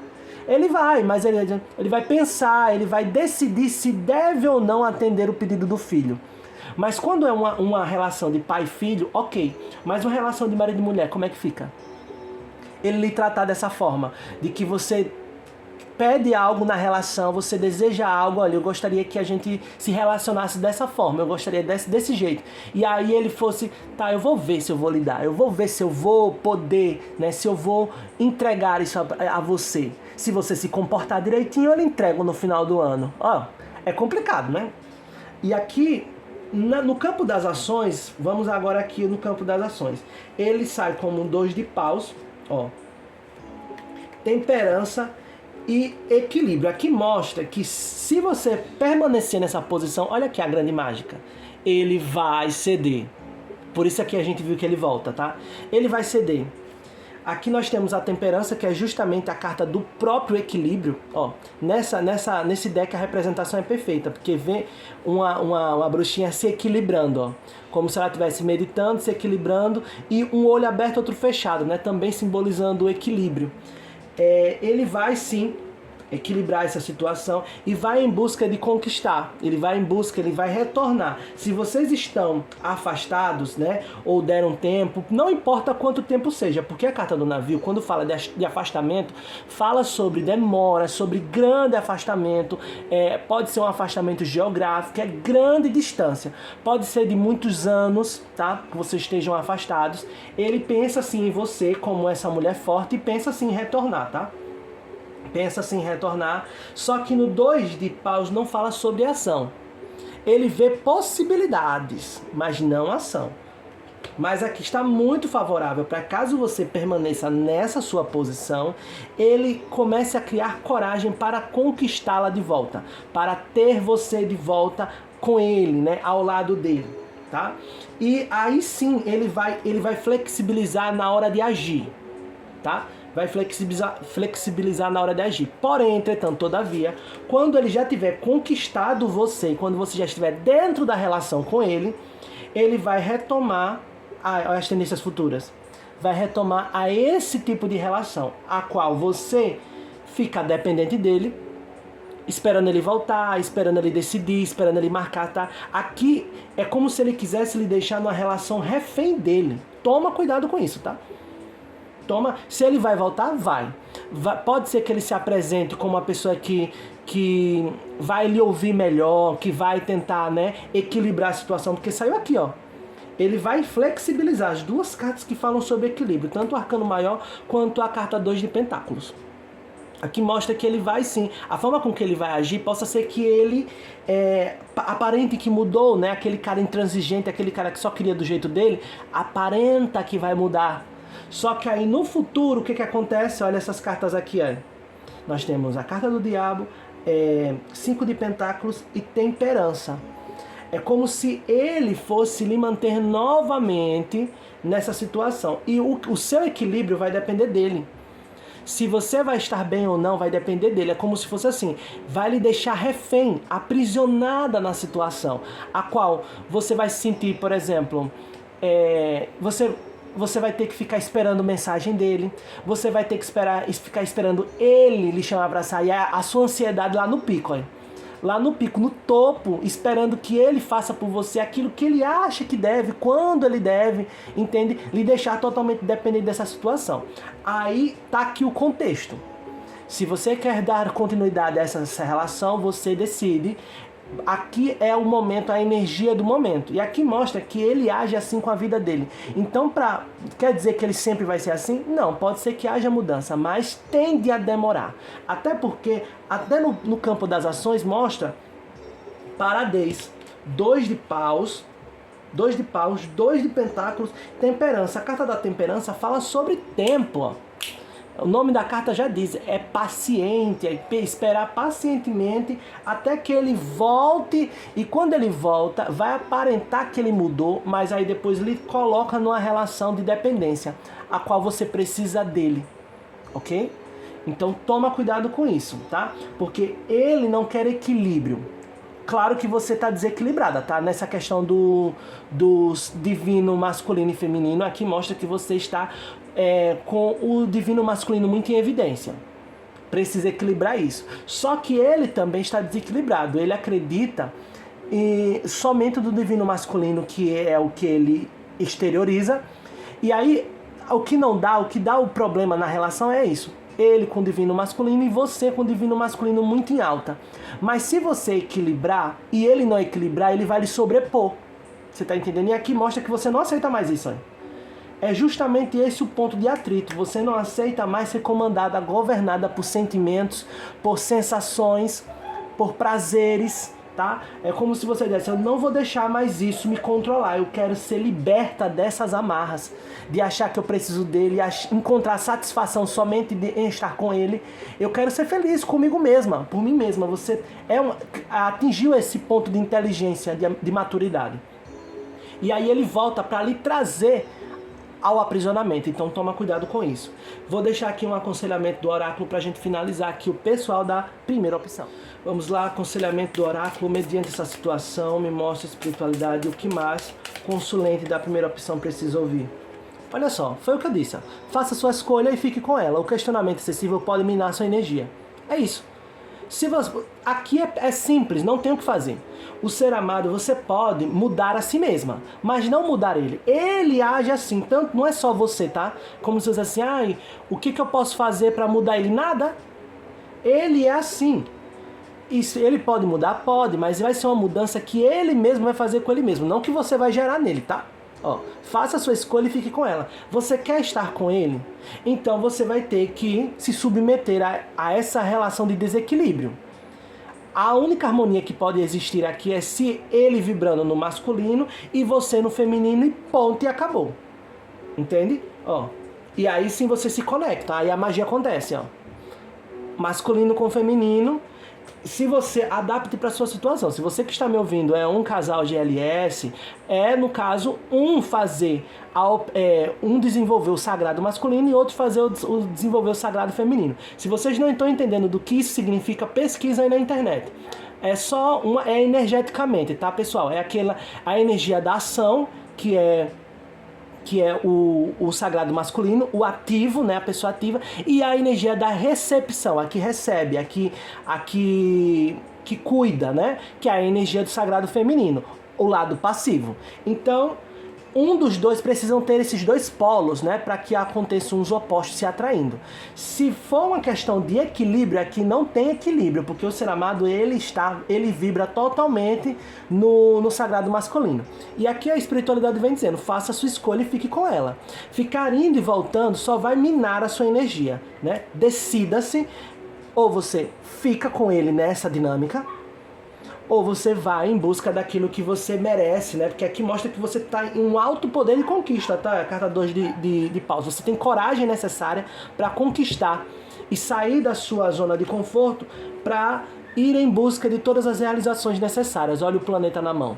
Ele vai, mas ele vai pensar, ele vai decidir se deve ou não atender o pedido do filho. Mas quando é uma relação de pai e filho, ok. Mas uma relação de marido e mulher, como é que fica? Ele lhe tratar dessa forma, de que você pede algo na relação, você deseja algo, olha, eu gostaria que a gente se relacionasse dessa forma, eu gostaria desse jeito. E aí ele fosse, tá, eu vou ver se eu vou lhe dar, eu vou ver se eu vou poder, né, se eu vou entregar isso a você. Se você se comportar direitinho, eu lhe entrego no final do ano. É complicado, né? E aqui, no campo das ações, vamos agora aqui no campo das ações. Ele sai como um 2 de paus, temperança e equilíbrio. Aqui mostra que se você permanecer nessa posição, olha aqui a grande mágica, ele vai ceder. Por isso aqui a gente viu que ele volta, tá? Ele vai ceder. Aqui nós temos a temperança, que é justamente a carta do próprio equilíbrio. Nesse deck a representação é perfeita, porque vem uma bruxinha se equilibrando, como se ela estivesse meditando, se equilibrando, e um olho aberto, outro fechado, né? Também simbolizando o equilíbrio. Ele vai sim equilibrar essa situação e vai em busca de conquistar. Ele vai retornar. Se vocês estão afastados, né, ou deram tempo, não importa quanto tempo seja, porque a carta do navio, quando fala de afastamento, fala sobre demora, sobre grande afastamento. Pode ser um afastamento geográfico, é grande distância, pode ser de muitos anos, tá, que vocês estejam afastados. Ele pensa assim em você como essa mulher forte e pensa assim em retornar, tá? Pensa assim em retornar, só que no 2 de paus não fala sobre ação. Ele vê possibilidades, mas não ação. Mas aqui está muito favorável para caso você permaneça nessa sua posição, ele comece a criar coragem para conquistá-la de volta, para ter você de volta com ele, né, ao lado dele, tá? E aí sim ele vai flexibilizar na hora de agir, tá? Vai flexibilizar na hora de agir. Porém, entretanto, todavia, quando ele já tiver conquistado você, quando você já estiver dentro da relação com ele, ele vai retomar as tendências futuras. Vai retomar a esse tipo de relação, a qual você fica dependente dele, esperando ele voltar, esperando ele decidir, esperando ele marcar, tá? Aqui é como se ele quisesse lhe deixar numa relação refém dele. Toma cuidado com isso, tá? Toma, se ele vai voltar, pode ser que ele se apresente como uma pessoa que vai lhe ouvir melhor, que vai tentar, né, equilibrar a situação, porque saiu aqui, ó. Ele vai flexibilizar as duas cartas que falam sobre equilíbrio, tanto o Arcano Maior quanto a carta 2 de Pentáculos. Aqui mostra que ele vai sim, a forma com que ele vai agir possa ser que ele aparente que mudou, né? Aquele cara intransigente, aquele cara que só queria do jeito dele, aparenta que vai mudar. Só que aí no futuro, o que acontece? Olha essas cartas aqui, ó. Nós temos a carta do Diabo, 5 de Pentáculos e Temperança. É como se ele fosse lhe manter novamente nessa situação. E o seu equilíbrio vai depender dele. Se você vai estar bem ou não, vai depender dele. É como se fosse assim, vai lhe deixar refém, aprisionada na situação, a qual você vai se sentir, por exemplo, você vai ter que ficar esperando mensagem dele, você vai ter que ficar esperando ele lhe chamar para sair, a sua ansiedade lá no pico, olha. Lá no pico, no topo, esperando que ele faça por você aquilo que ele acha que deve, quando ele deve, entende? Lhe deixar totalmente dependente dessa situação. Aí tá aqui o contexto. Se você quer dar continuidade a essa relação, você decide. Aqui é o momento, a energia do momento. E aqui mostra que ele age assim com a vida dele. Então, quer dizer que ele sempre vai ser assim? Não, pode ser que haja mudança, mas tende a demorar. Até porque, até no campo das ações, mostra paradez, 2 de paus, 2 de pentáculos, temperança. A carta da temperança fala sobre tempo, ó. O nome da carta já diz, é paciente, é esperar pacientemente até que ele volte, e quando ele volta, vai aparentar que ele mudou, mas aí depois lhe coloca numa relação de dependência, a qual você precisa dele, ok? Então toma cuidado com isso, tá? Porque ele não quer equilíbrio. Claro que você está desequilibrada, tá? Nessa questão do divino masculino e feminino, aqui mostra que você está com o divino masculino muito em evidência. Precisa equilibrar isso. Só que ele também está desequilibrado. Ele acredita somente do divino masculino, que é o que ele exterioriza. E aí, o que dá o problema na relação é isso. Ele com o divino masculino e você com o divino masculino muito em alta. Mas se você equilibrar e ele não equilibrar, ele vai lhe sobrepor. Você está entendendo? E aqui mostra que você não aceita mais isso, hein? É justamente esse o ponto de atrito. Você não aceita mais ser comandada, governada por sentimentos, por sensações, por prazeres, tá? É como se você dissesse, eu não vou deixar mais isso me controlar. Eu quero ser liberta dessas amarras, de achar que eu preciso dele, encontrar satisfação somente em estar com ele. Eu quero ser feliz comigo mesma, por mim mesma. Você atingiu esse ponto de inteligência, de maturidade. E aí ele volta para lhe trazer ao aprisionamento, então toma cuidado com isso. Vou deixar aqui um aconselhamento do oráculo para a gente finalizar aqui o pessoal da primeira opção. Vamos lá, aconselhamento do oráculo, mediante essa situação, me mostra a espiritualidade e o que mais consulente da primeira opção precisa ouvir. Olha só, foi o que eu disse, ó. Faça sua escolha e fique com ela. O questionamento excessivo pode minar sua energia. É isso. Aqui é simples, não tem o que fazer. O ser amado, você pode mudar a si mesma, mas não mudar ele. Ele age assim, tanto não é só você, tá? Como se você diz assim, o que eu posso fazer para mudar ele? Nada. Ele é assim. Isso, ele pode mudar? Pode, mas vai ser uma mudança que ele mesmo vai fazer com ele mesmo, não que você vai gerar nele, tá? Ó, faça a sua escolha e fique com ela. Você quer estar com ele? Então você vai ter que se submeter a essa relação de desequilíbrio. A única harmonia que pode existir aqui é se ele vibrando no masculino e você no feminino, e ponto, e acabou. Entende? Ó, e aí sim você se conecta, aí a magia acontece, ó. Masculino com feminino. Se você adapte para a sua situação, se você que está me ouvindo é um casal GLS, no caso um desenvolver o sagrado masculino e outro desenvolver o sagrado feminino. Se vocês não estão entendendo do que isso significa, pesquisa aí na internet. É energeticamente, tá, pessoal? É a energia da ação, que é que é o sagrado masculino, o ativo, né, a pessoa ativa, e a energia da recepção, a que recebe, a que cuida, né, que é a energia do sagrado feminino, o lado passivo. Então, um dos dois precisam ter esses dois polos, né, para que aconteçam os opostos se atraindo. Se for uma questão de equilíbrio, aqui não tem equilíbrio, porque o ser amado ele vibra totalmente no sagrado masculino. E aqui a espiritualidade vem dizendo: faça a sua escolha e fique com ela. Ficar indo e voltando só vai minar a sua energia, né? Decida-se, ou você fica com ele nessa dinâmica, ou você vai em busca daquilo que você merece, né? Porque aqui mostra que você está em um alto poder de conquista, tá? A carta 2 de paus. Você tem coragem necessária para conquistar e sair da sua zona de conforto para ir em busca de todas as realizações necessárias. Olha o planeta na mão.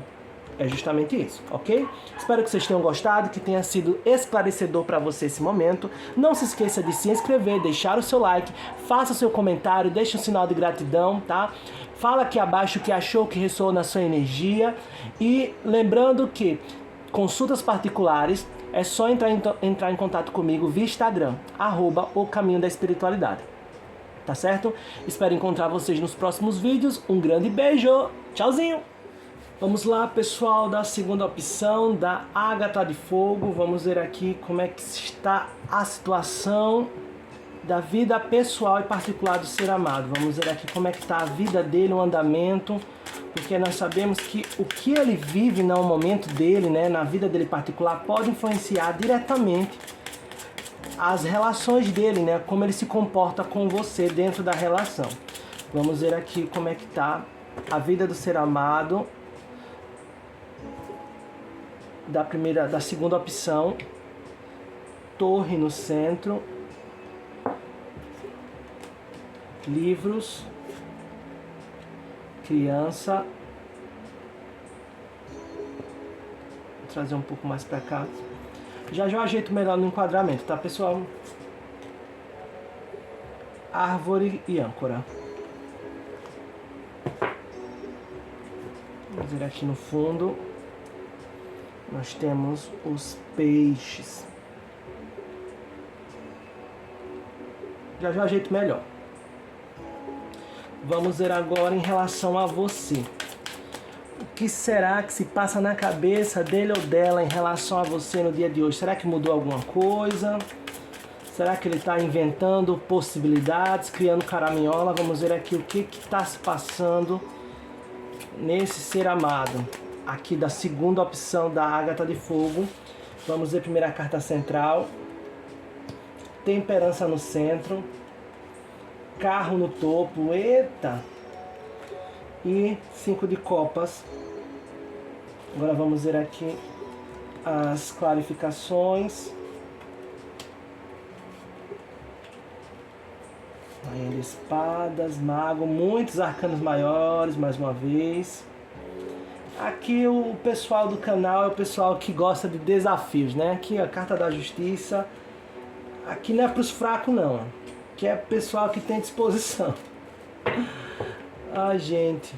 É justamente isso, ok? Espero que vocês tenham gostado, que tenha sido esclarecedor para você esse momento. Não se esqueça de se inscrever, deixar o seu like, faça o seu comentário, deixe um sinal de gratidão, tá? Fala aqui abaixo o que achou, que ressoou na sua energia. E lembrando que consultas particulares é só entrar em contato comigo via Instagram, @ocaminhodaespiritualidade. Tá certo? Espero encontrar vocês nos próximos vídeos. Um grande beijo. Tchauzinho. Vamos lá, pessoal, da segunda opção, da Ágata de Fogo. Vamos ver aqui como é que está a situação da vida pessoal e particular do ser amado. Vamos ver aqui como é que está a vida dele, o andamento, porque nós sabemos que o que ele vive no momento dele, né, na vida dele particular, pode influenciar diretamente as relações dele, né, como ele se comporta com você dentro da relação. Vamos ver aqui como é que está a vida do ser amado, da segunda opção, Torre no centro, livros, criança. Vou trazer um pouco mais para cá. Já eu ajeito melhor no enquadramento, tá, pessoal? Árvore e âncora. Vamos ver aqui no fundo. Nós temos os peixes. Já eu ajeito melhor. Vamos ver agora em relação a você. O que será que se passa na cabeça dele ou dela em relação a você no dia de hoje? Será que mudou alguma coisa? Será que ele está inventando possibilidades, criando caraminhola? Vamos ver aqui o que está se passando nesse ser amado. Aqui da segunda opção da Ágata de Fogo. Vamos ver primeiro a carta central. Temperança no centro. Carro no topo. Eita! E 5 de copas. Agora vamos ver aqui as clarificações. Rainha de espadas, mago, muitos arcanos maiores, mais uma vez. Aqui o pessoal do canal é o pessoal que gosta de desafios, né? Aqui a carta da justiça. Aqui não é para os fracos não. Aqui é o pessoal que tem disposição. Ai, gente.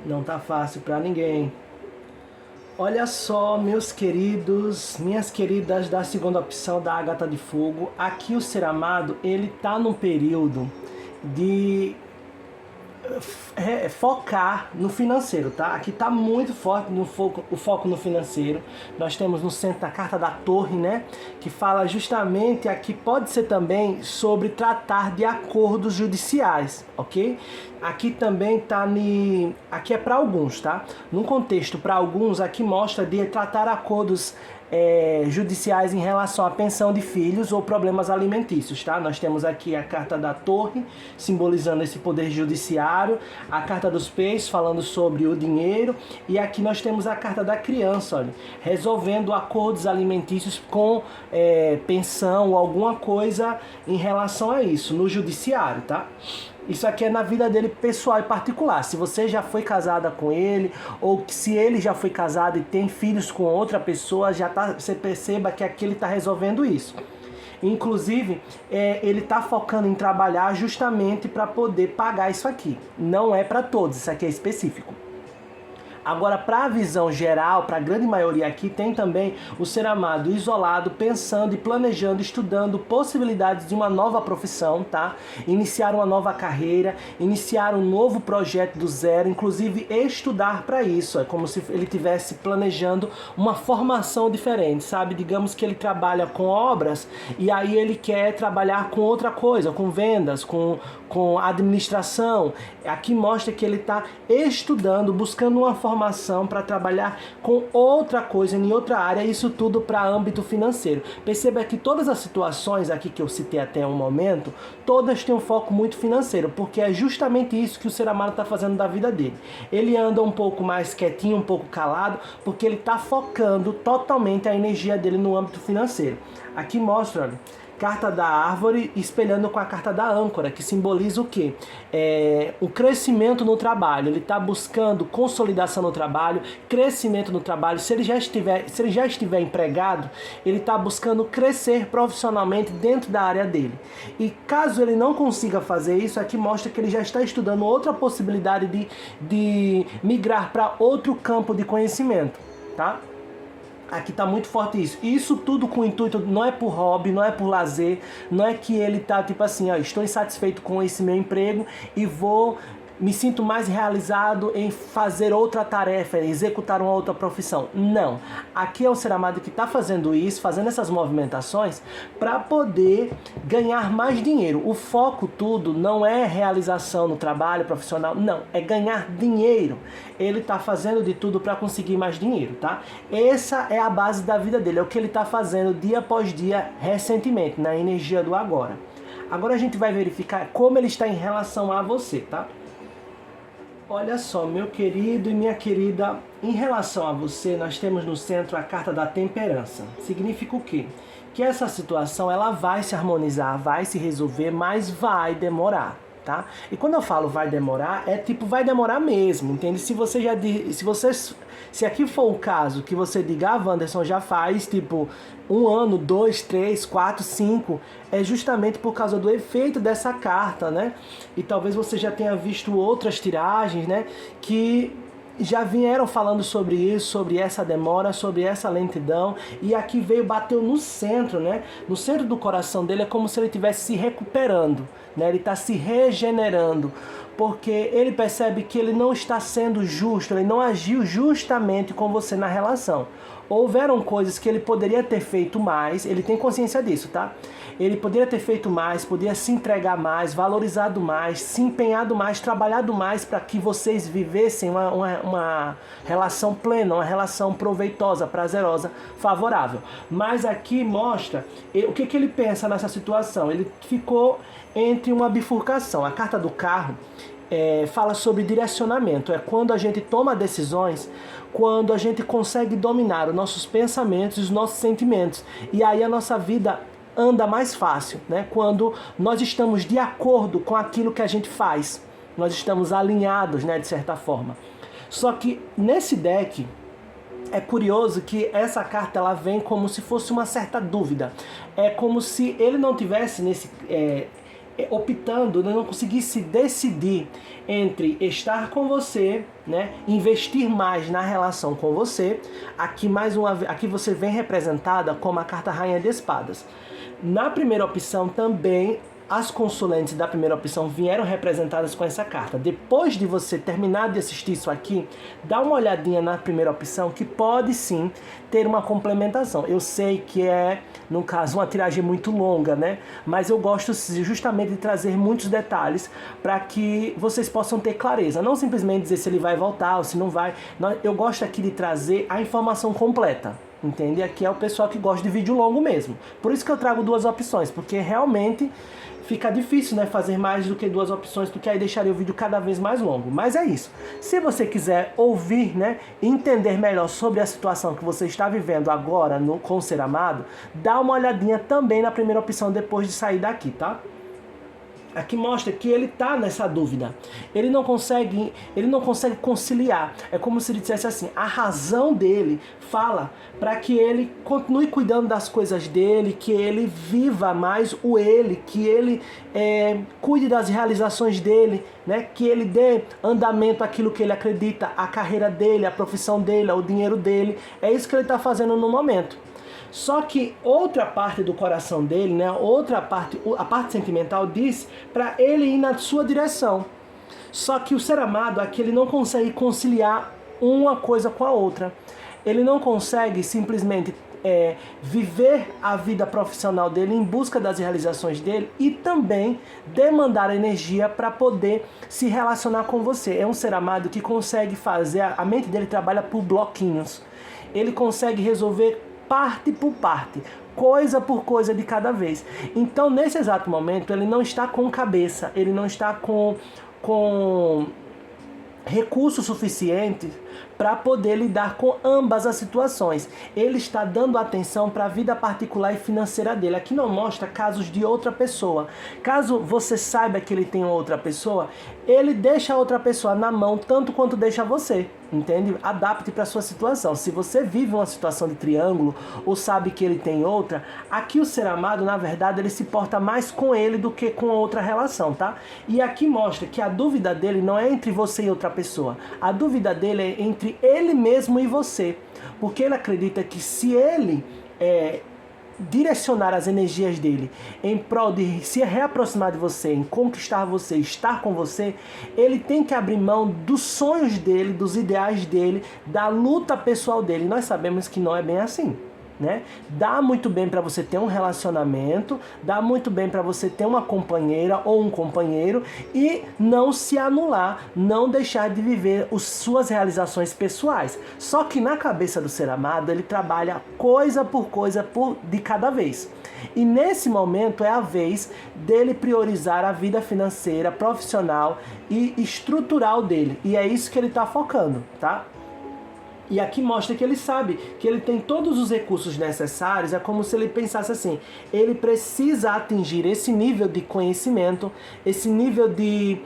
Não tá fácil para ninguém. Olha só, meus queridos, minhas queridas da segunda opção da Ágata de Fogo. Aqui o ser amado, ele tá num período de focar no financeiro, tá? Aqui tá muito forte o foco no financeiro. Nós temos no centro a carta da Torre, né? Que fala justamente, aqui pode ser também sobre tratar de acordos judiciais, ok? Aqui também tá aqui é para alguns, tá? No contexto para alguns, aqui mostra de tratar acordos judiciais em relação à pensão de filhos ou problemas alimentícios, tá? Nós temos aqui a carta da Torre, simbolizando esse poder judiciário, a carta dos peixes, falando sobre o dinheiro, e aqui nós temos a carta da criança, olha, resolvendo acordos alimentícios com pensão ou alguma coisa em relação a isso, no judiciário, tá? Isso aqui é na vida dele pessoal e particular. Se você já foi casada com ele, ou se ele já foi casado e tem filhos com outra pessoa, você perceba que aqui ele está resolvendo isso. Inclusive, ele está focando em trabalhar justamente para poder pagar isso aqui. Não é para todos, isso aqui é específico. Agora, para a visão geral, para a grande maioria aqui, tem também o ser amado isolado, pensando e planejando, estudando possibilidades de uma nova profissão, tá? Iniciar uma nova carreira, iniciar um novo projeto do zero, inclusive estudar para isso. É como se ele estivesse planejando uma formação diferente, sabe? Digamos que ele trabalha com obras e aí ele quer trabalhar com outra coisa, com vendas, com administração. Aqui mostra que ele está estudando, buscando uma formação para trabalhar com outra coisa, em outra área, isso tudo para âmbito financeiro. Perceba que todas as situações aqui que eu citei até o momento, todas têm um foco muito financeiro, porque é justamente isso que o ser amado está fazendo da vida dele. Ele anda um pouco mais quietinho, um pouco calado, porque ele está focando totalmente a energia dele no âmbito financeiro. Aqui mostra, olha, carta da árvore espelhando com a carta da âncora, que simboliza o quê? O crescimento no trabalho. Ele está buscando consolidação no trabalho, crescimento no trabalho. Se ele já estiver empregado, ele está buscando crescer profissionalmente dentro da área dele. E caso ele não consiga fazer isso, aqui mostra que ele já está estudando outra possibilidade de migrar para outro campo de conhecimento, tá? Aqui tá muito forte isso. Isso tudo com o intuito, não é por hobby, não é por lazer, não é que ele tá tipo assim, ó, estou insatisfeito com esse meu emprego e me sinto mais realizado em fazer outra tarefa, executar uma outra profissão. Não. Aqui é o ser amado que está fazendo isso, fazendo essas movimentações para poder ganhar mais dinheiro. O foco tudo não é realização no trabalho profissional, não. É ganhar dinheiro. Ele está fazendo de tudo para conseguir mais dinheiro, tá? Essa é a base da vida dele, é o que ele está fazendo dia após dia recentemente, na energia do agora. Agora a gente vai verificar como ele está em relação a você, tá? Olha só, meu querido e minha querida, em relação a você, nós temos no centro a carta da temperança. Significa o quê? Que essa situação ela vai se harmonizar, vai se resolver, mas vai demorar, tá? E quando eu falo vai demorar, é tipo vai demorar mesmo, entende? Se aqui for o caso que você diga, Wanderson, já faz tipo 1 ano, 2, 3, 4, 5, é justamente por causa do efeito dessa carta, né? E talvez você já tenha visto outras tiragens, né? Que já vieram falando sobre isso, sobre essa demora, sobre essa lentidão, e aqui bateu no centro, né? No centro do coração dele é como se ele estivesse se recuperando, né? Ele está se regenerando, porque ele percebe que ele não está sendo justo, ele não agiu justamente com você na relação. Houveram coisas que ele poderia ter feito mais, ele tem consciência disso, tá? Ele poderia ter feito mais, poderia se entregar mais, valorizado mais, se empenhado mais, trabalhado mais para que vocês vivessem uma relação plena, uma relação proveitosa, prazerosa, favorável. Mas aqui mostra o que ele pensa nessa situação. Ele ficou entre uma bifurcação. A carta do carro fala sobre direcionamento. É quando a gente toma decisões, quando a gente consegue dominar os nossos pensamentos e os nossos sentimentos. E aí a nossa vida anda mais fácil, né? Quando nós estamos de acordo com aquilo que a gente faz. Nós estamos alinhados, né, de certa forma. Só que nesse deck é curioso que essa carta ela vem como se fosse uma certa dúvida. É como se ele não tivesse optando, não conseguisse decidir entre estar com você, né, investir mais na relação com você. Aqui você vem representada como a carta Rainha de Espadas. Na primeira opção também as consulentes da primeira opção vieram representadas com essa carta. Depois de você terminar de assistir isso aqui, dá uma olhadinha na primeira opção, que pode sim ter uma complementação. Eu sei que é, no caso, uma tiragem muito longa, né? Mas eu gosto justamente de trazer muitos detalhes para que vocês possam ter clareza. Não simplesmente dizer se ele vai voltar ou se não vai. Eu gosto aqui de trazer a informação completa. Entende? Aqui é o pessoal que gosta de vídeo longo mesmo. Por isso que eu trago 2 opções, porque realmente fica difícil, né, fazer mais do que 2 opções, porque aí deixaria o vídeo cada vez mais longo. Mas é isso. Se você quiser ouvir, né, entender melhor sobre a situação que você está vivendo agora com o ser amado, dá uma olhadinha também na primeira opção depois de sair daqui, tá? Aqui mostra que ele está nessa dúvida. Ele não consegue conciliar. É como se ele dissesse assim, a razão dele fala para que ele continue cuidando das coisas dele, que ele viva mais o ele, que ele cuide das realizações dele, né? Que ele dê andamento àquilo que ele acredita, a carreira dele, a profissão dele, o dinheiro dele. É isso que ele está fazendo no momento. Só que outra parte do coração dele, né, outra parte, a parte sentimental, diz para ele ir na sua direção. Só que o ser amado aqui, ele não consegue conciliar uma coisa com a outra. Ele não consegue simplesmente viver a vida profissional dele em busca das realizações dele e também demandar energia para poder se relacionar com você. É um ser amado que consegue fazer, a mente dele trabalha por bloquinhos. Ele consegue resolver parte por parte, coisa por coisa de cada vez. Então, nesse exato momento, ele não está com cabeça, ele não está com recursos suficientes para poder lidar com ambas as situações. Ele está dando atenção para a vida particular e financeira dele. Aqui não mostra casos de outra pessoa. Caso você saiba que ele tem outra pessoa, ele deixa a outra pessoa na mão tanto quanto deixa você. Entende? Adapte para a sua situação. Se você vive uma situação de triângulo ou sabe que ele tem outra, aqui o ser amado, na verdade, ele se porta mais com ele do que com outra relação, tá? E aqui mostra que a dúvida dele não é entre você e outra pessoa. A dúvida dele é entre ele mesmo e você. Porque ele acredita que se ele direcionar as energias dele em prol de se reaproximar de você, em conquistar você, estar com você, ele tem que abrir mão dos sonhos dele, dos ideais dele, da luta pessoal dele. Nós sabemos que não é bem assim, né? Dá muito bem para você ter um relacionamento, dá muito bem para você ter uma companheira ou um companheiro e não se anular, não deixar de viver as suas realizações pessoais. Só que na cabeça do ser amado, ele trabalha coisa por coisa de cada vez. E nesse momento é a vez dele priorizar a vida financeira, profissional e estrutural dele. E é isso que ele está focando, tá? E aqui mostra que ele sabe que ele tem todos os recursos necessários. É como se ele pensasse assim, ele precisa atingir esse nível de conhecimento, esse nível de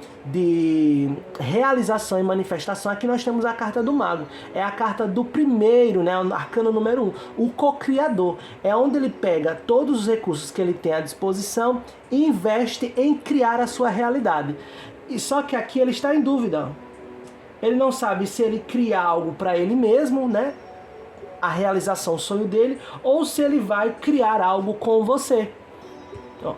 realização e manifestação. Aqui nós temos a carta do mago, é a carta do primeiro, né, o arcano número 1, o co-criador. É onde ele pega todos os recursos que ele tem à disposição e investe em criar a sua realidade. E só que aqui ele está em dúvida. Ele não sabe se ele cria algo para ele mesmo, né? A realização, o sonho dele, ou se ele vai criar algo com você.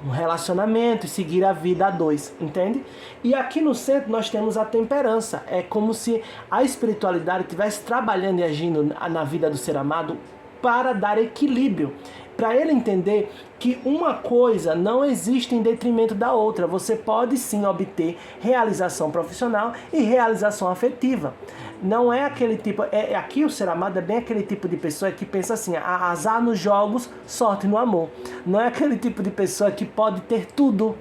Um relacionamento e seguir a vida a dois, entende? E aqui no centro nós temos a temperança. É como se a espiritualidade estivesse trabalhando e agindo na vida do ser amado para dar equilíbrio. Para ele entender que uma coisa não existe em detrimento da outra. Você pode sim obter realização profissional e realização afetiva. Não é aquele tipo... aqui o ser amado é bem aquele tipo de pessoa que pensa assim, azar nos jogos, sorte no amor. Não é aquele tipo de pessoa que pode ter tudo.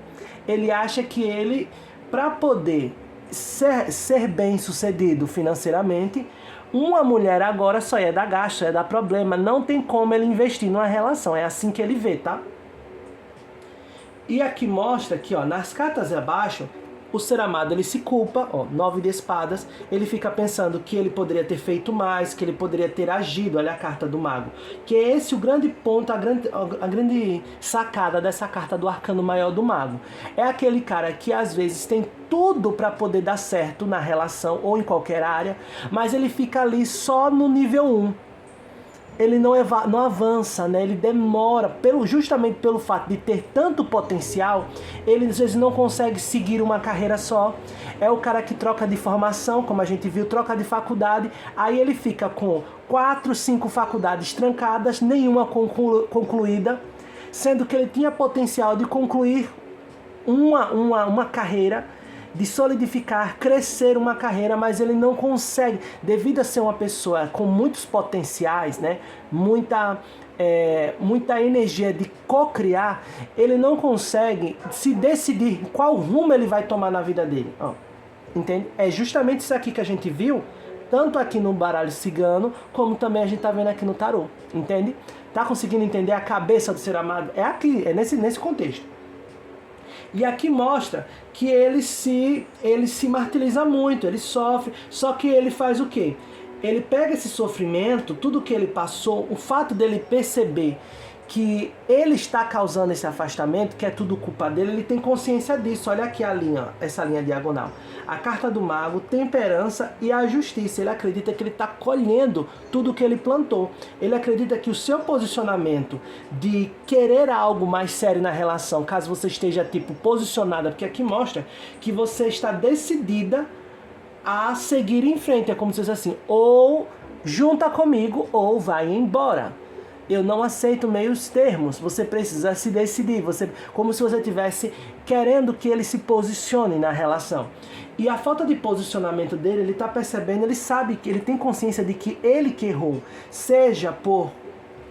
Ele acha que ele, para poder ser bem sucedido financeiramente, uma mulher agora só ia dar gasto, ia dar problema, não tem como ele investir numa relação, é assim que ele vê, tá? E aqui mostra que, ó, nas cartas abaixo, o ser amado ele se culpa, ó, 9 de espadas, ele fica pensando que ele poderia ter feito mais, que ele poderia ter agido, olha a carta do mago. Que é esse o grande ponto, a grande sacada dessa carta do arcano maior do mago. É aquele cara que às vezes tem tudo para poder dar certo na relação ou em qualquer área, mas ele fica ali só no nível 1. Ele não avança, né? Ele demora, justamente pelo fato de ter tanto potencial, ele às vezes não consegue seguir uma carreira só. É o cara que troca de formação, como a gente viu, troca de faculdade, aí ele fica com 4, 5 faculdades trancadas, nenhuma concluída, sendo que ele tinha potencial de concluir uma carreira, de solidificar, crescer uma carreira, mas ele não consegue, devido a ser uma pessoa com muitos potenciais, né? Muita energia de co-criar, ele não consegue se decidir qual rumo ele vai tomar na vida dele. Ó, entende? É justamente isso aqui que a gente viu, tanto aqui no baralho cigano, como também a gente tá vendo aqui no tarô, entende? Tá conseguindo entender a cabeça do ser amado? É aqui, é nesse contexto. E aqui mostra que ele se martiriza muito, ele sofre, só que ele faz o quê? Ele pega esse sofrimento, tudo que ele passou, o fato dele perceber que ele está causando esse afastamento, que é tudo culpa dele, ele tem consciência disso. Olha aqui a linha, essa linha diagonal. A carta do mago, temperança e a justiça. Ele acredita que ele está colhendo tudo que ele plantou. Ele acredita que o seu posicionamento de querer algo mais sério na relação, caso você esteja tipo posicionada, porque aqui mostra que você está decidida a seguir em frente. É como se fosse assim, ou junta comigo ou vai embora. Eu não aceito meios termos, você precisa se decidir, como se você estivesse querendo que ele se posicione na relação. E a falta de posicionamento dele, ele está percebendo, ele sabe, que ele tem consciência de que ele que errou, seja por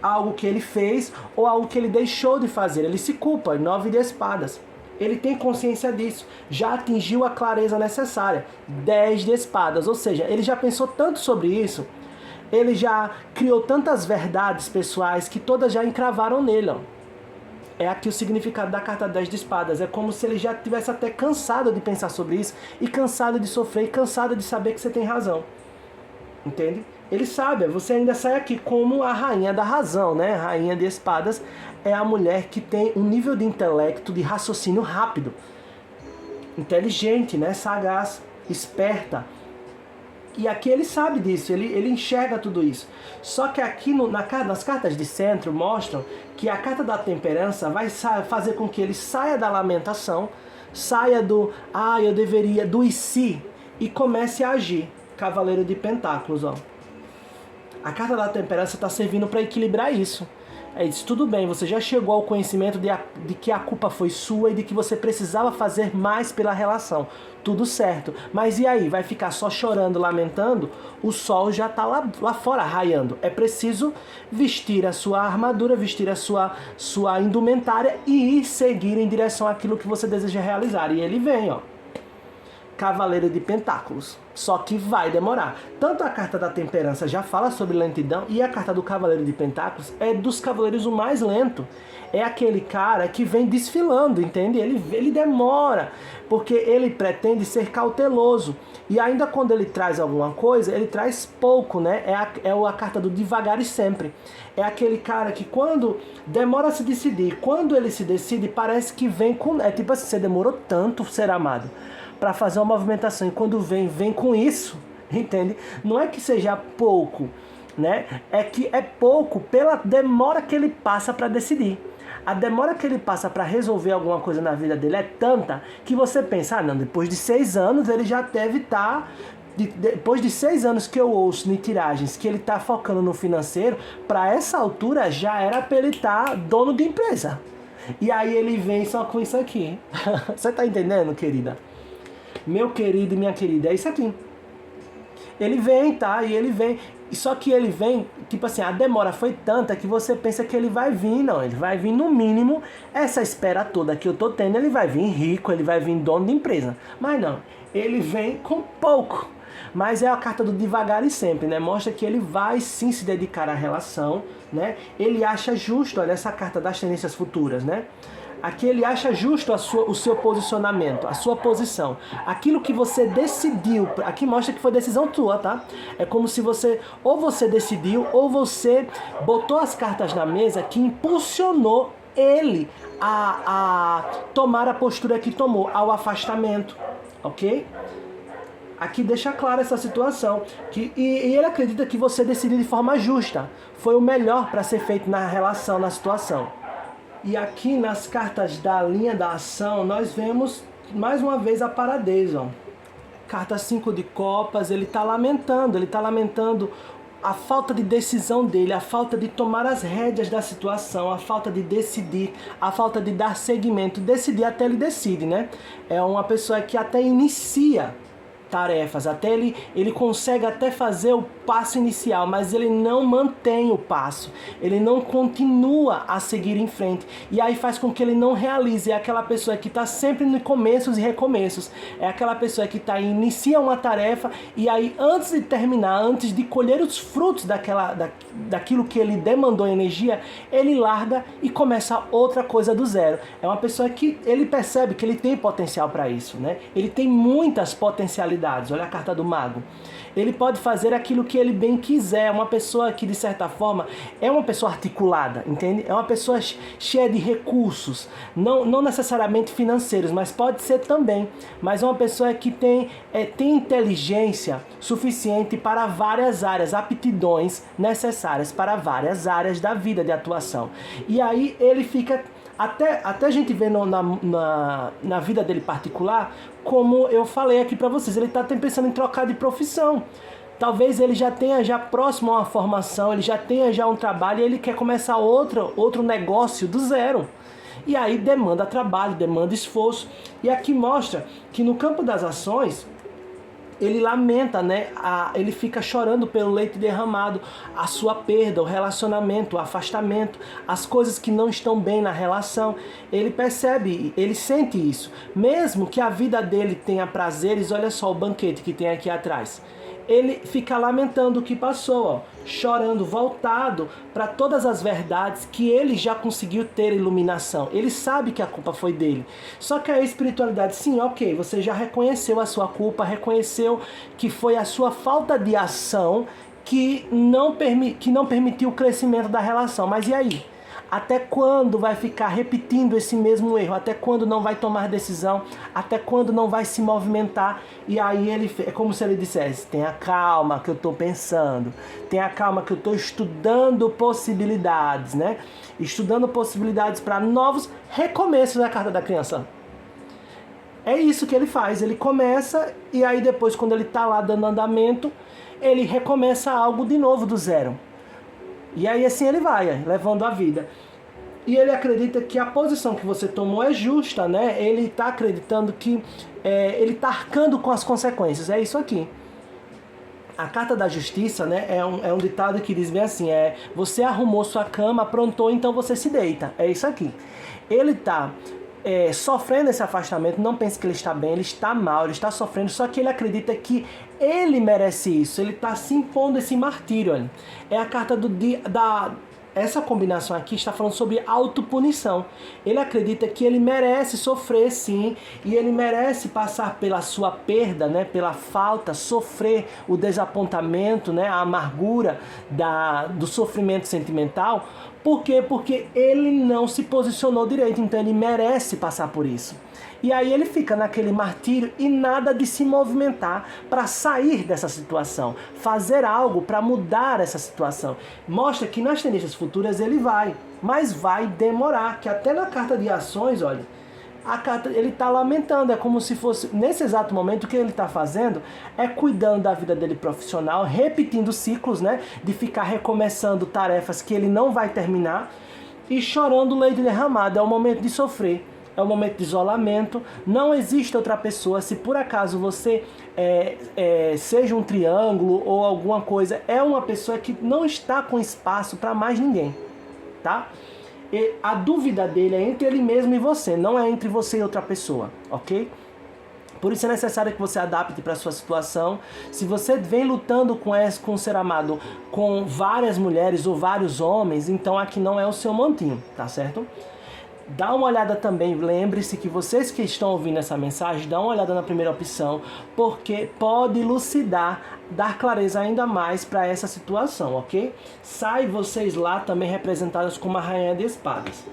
algo que ele fez ou algo que ele deixou de fazer. Ele se culpa, 9 de espadas. Ele tem consciência disso, já atingiu a clareza necessária, 10 de espadas, ou seja, ele já pensou tanto sobre isso, ele já criou tantas verdades pessoais que todas já encravaram nele. Ó. É aqui o significado da carta 10 de espadas. É como se ele já tivesse até cansado de pensar sobre isso, e cansado de sofrer, e cansado de saber que você tem razão. Entende? Ele sabe, você ainda sai aqui como a rainha da razão, né? A rainha de espadas é a mulher que tem um nível de intelecto, de raciocínio rápido. Inteligente, né? Sagaz, esperta. E aqui ele sabe disso, ele enxerga tudo isso. Só que aqui nas cartas de centro mostram que a carta da temperança vai fazer com que ele saia da lamentação, saia do eu deveria, do e se, e comece a agir. Cavaleiro de Pentáculos, ó. A carta da temperança está servindo para equilibrar isso. É isso, tudo bem, você já chegou ao conhecimento de que a culpa foi sua e de que você precisava fazer mais pela relação. Tudo certo. Mas e aí? Vai ficar só chorando, lamentando? O sol já está lá fora raiando. É preciso vestir a sua armadura, vestir a sua indumentária e seguir em direção àquilo que você deseja realizar. E ele vem, ó. Cavaleiro de Pentáculos. Só que vai demorar. Tanto a carta da temperança já fala sobre lentidão, e a carta do Cavaleiro de Pentáculos é dos cavaleiros o mais lento. É aquele cara que vem desfilando, entende? Ele demora, porque ele pretende ser cauteloso. E ainda quando ele traz alguma coisa, ele traz pouco, né? É a carta do devagar e sempre. É aquele cara que quando demora a se decidir, quando ele se decide, parece que vem com... É tipo assim, você demorou tanto, ser amado, para fazer uma movimentação, e quando vem com isso, entende? Não é que seja pouco, né? É que é pouco pela demora que ele passa para decidir. A demora que ele passa para resolver alguma coisa na vida dele é tanta que você pensa, não, depois de 6 anos ele já deve estar... Depois de 6 anos que eu ouço em tiragens que ele está focando no financeiro, para essa altura já era para ele estar dono de empresa. E aí ele vem só com isso aqui. Você tá entendendo, querida? Meu querido e minha querida, é isso aqui. Ele vem, tá? E ele vem. Só que ele vem, tipo assim, a demora foi tanta que você pensa que ele vai vir. Não, ele vai vir no mínimo, essa espera toda que eu tô tendo, ele vai vir rico, ele vai vir dono de empresa. Mas não, ele vem com pouco. Mas é a carta do devagar e sempre, né? Mostra que ele vai sim se dedicar à relação, né? Ele acha justo, olha essa carta das tendências futuras, né? Aqui ele acha justo o seu posicionamento, a sua posição. Aquilo que você decidiu, aqui mostra que foi decisão tua, tá? É como se ou você decidiu, ou você botou as cartas na mesa que impulsionou ele a tomar a postura que tomou, ao afastamento, ok? Aqui deixa clara essa situação. E ele acredita que você decidiu de forma justa. Foi o melhor para ser feito na relação, na situação. E aqui nas cartas da linha da ação, nós vemos mais uma vez a paradez, ó. Carta 5 de copas, ele está lamentando a falta de decisão dele, a falta de tomar as rédeas da situação, a falta de decidir, a falta de dar seguimento. Decidir até ele decide, né? É uma pessoa que até inicia, tarefas, até ele consegue até fazer o passo inicial, mas ele não mantém o passo, ele não continua a seguir em frente, e aí faz com que ele não realize. É aquela pessoa que está sempre no começos e recomeços, é aquela pessoa que inicia uma tarefa e aí antes de terminar, antes de colher os frutos daquilo que ele demandou energia, ele larga e começa outra coisa do zero. É uma pessoa que ele percebe que ele tem potencial para isso, né? Ele tem muitas potencialidades. Olha a carta do mago. Ele pode fazer aquilo que ele bem quiser. É uma pessoa que, de certa forma, é uma pessoa articulada, entende? É uma pessoa cheia de recursos, não necessariamente financeiros, mas pode ser também. Mas é uma pessoa que tem inteligência suficiente para várias áreas, aptidões necessárias para várias áreas da vida de atuação. E aí ele fica... Até a gente vê na vida dele particular, como eu falei aqui para vocês, ele está pensando em trocar de profissão. Talvez ele já tenha próximo a uma formação, ele já tenha um trabalho e ele quer começar outro negócio do zero. E aí demanda trabalho, demanda esforço. E aqui mostra que no campo das ações, ele lamenta, né? Ele fica chorando pelo leite derramado, a sua perda, o relacionamento, o afastamento, as coisas que não estão bem na relação. Ele percebe, ele sente isso. Mesmo que a vida dele tenha prazeres, olha só o banquete que tem aqui atrás. Ele fica lamentando o que passou, ó, chorando, voltado para todas as verdades que ele já conseguiu ter iluminação. Ele sabe que a culpa foi dele. Só que a espiritualidade, sim, ok, você já reconheceu a sua culpa, reconheceu que foi a sua falta de ação que não permitiu o crescimento da relação. Mas e aí? Até quando vai ficar repetindo esse mesmo erro? Até quando não vai tomar decisão? Até quando não vai se movimentar? E aí é como se ele dissesse: tenha calma que eu estou pensando, tenha calma que eu estou estudando possibilidades, né? Estudando possibilidades para novos recomeços da carta da criança. É isso que ele faz, ele começa e aí depois, quando ele está lá dando andamento, ele recomeça algo de novo do zero. E aí assim ele vai, levando a vida. E ele acredita que a posição que você tomou é justa, né? Ele está acreditando que ele está arcando com as consequências. É isso aqui. A carta da justiça, né, é um ditado que diz bem assim, você arrumou sua cama, aprontou, então você se deita. É isso aqui. Ele está sofrendo esse afastamento, não pense que ele está bem, ele está mal, ele está sofrendo, só que ele acredita que ele merece isso, ele está se impondo esse martírio. Olha. É a carta essa combinação aqui está falando sobre autopunição. Ele acredita que ele merece sofrer, sim, e ele merece passar pela sua perda, né, pela falta, sofrer o desapontamento, né, a amargura do sofrimento sentimental. Por quê? Porque ele não se posicionou direito, então ele merece passar por isso. E aí ele fica naquele martírio e nada de se movimentar para sair dessa situação, fazer algo para mudar essa situação. Mostra que nas tendências futuras ele vai, mas vai demorar, que até na carta de ações, olha, a carta, ele está lamentando, é como se fosse, nesse exato momento, o que ele está fazendo é cuidando da vida dele profissional, repetindo ciclos, né, de ficar recomeçando tarefas que ele não vai terminar e chorando leite derramado. É o momento de sofrer. É um momento de isolamento, não existe outra pessoa. Se por acaso você seja um triângulo ou alguma coisa, é uma pessoa que não está com espaço para mais ninguém, tá? E a dúvida dele é entre ele mesmo e você, não é entre você e outra pessoa, ok? Por isso é necessário que você adapte para a sua situação. Se você vem lutando com o ser amado com várias mulheres ou vários homens, então aqui não é o seu montinho, tá certo? Dá uma olhada também, lembre-se que vocês que estão ouvindo essa mensagem, dá uma olhada na primeira opção, porque pode elucidar, dar clareza ainda mais para essa situação, ok? Sai vocês lá também representadas como a Rainha de Espadas.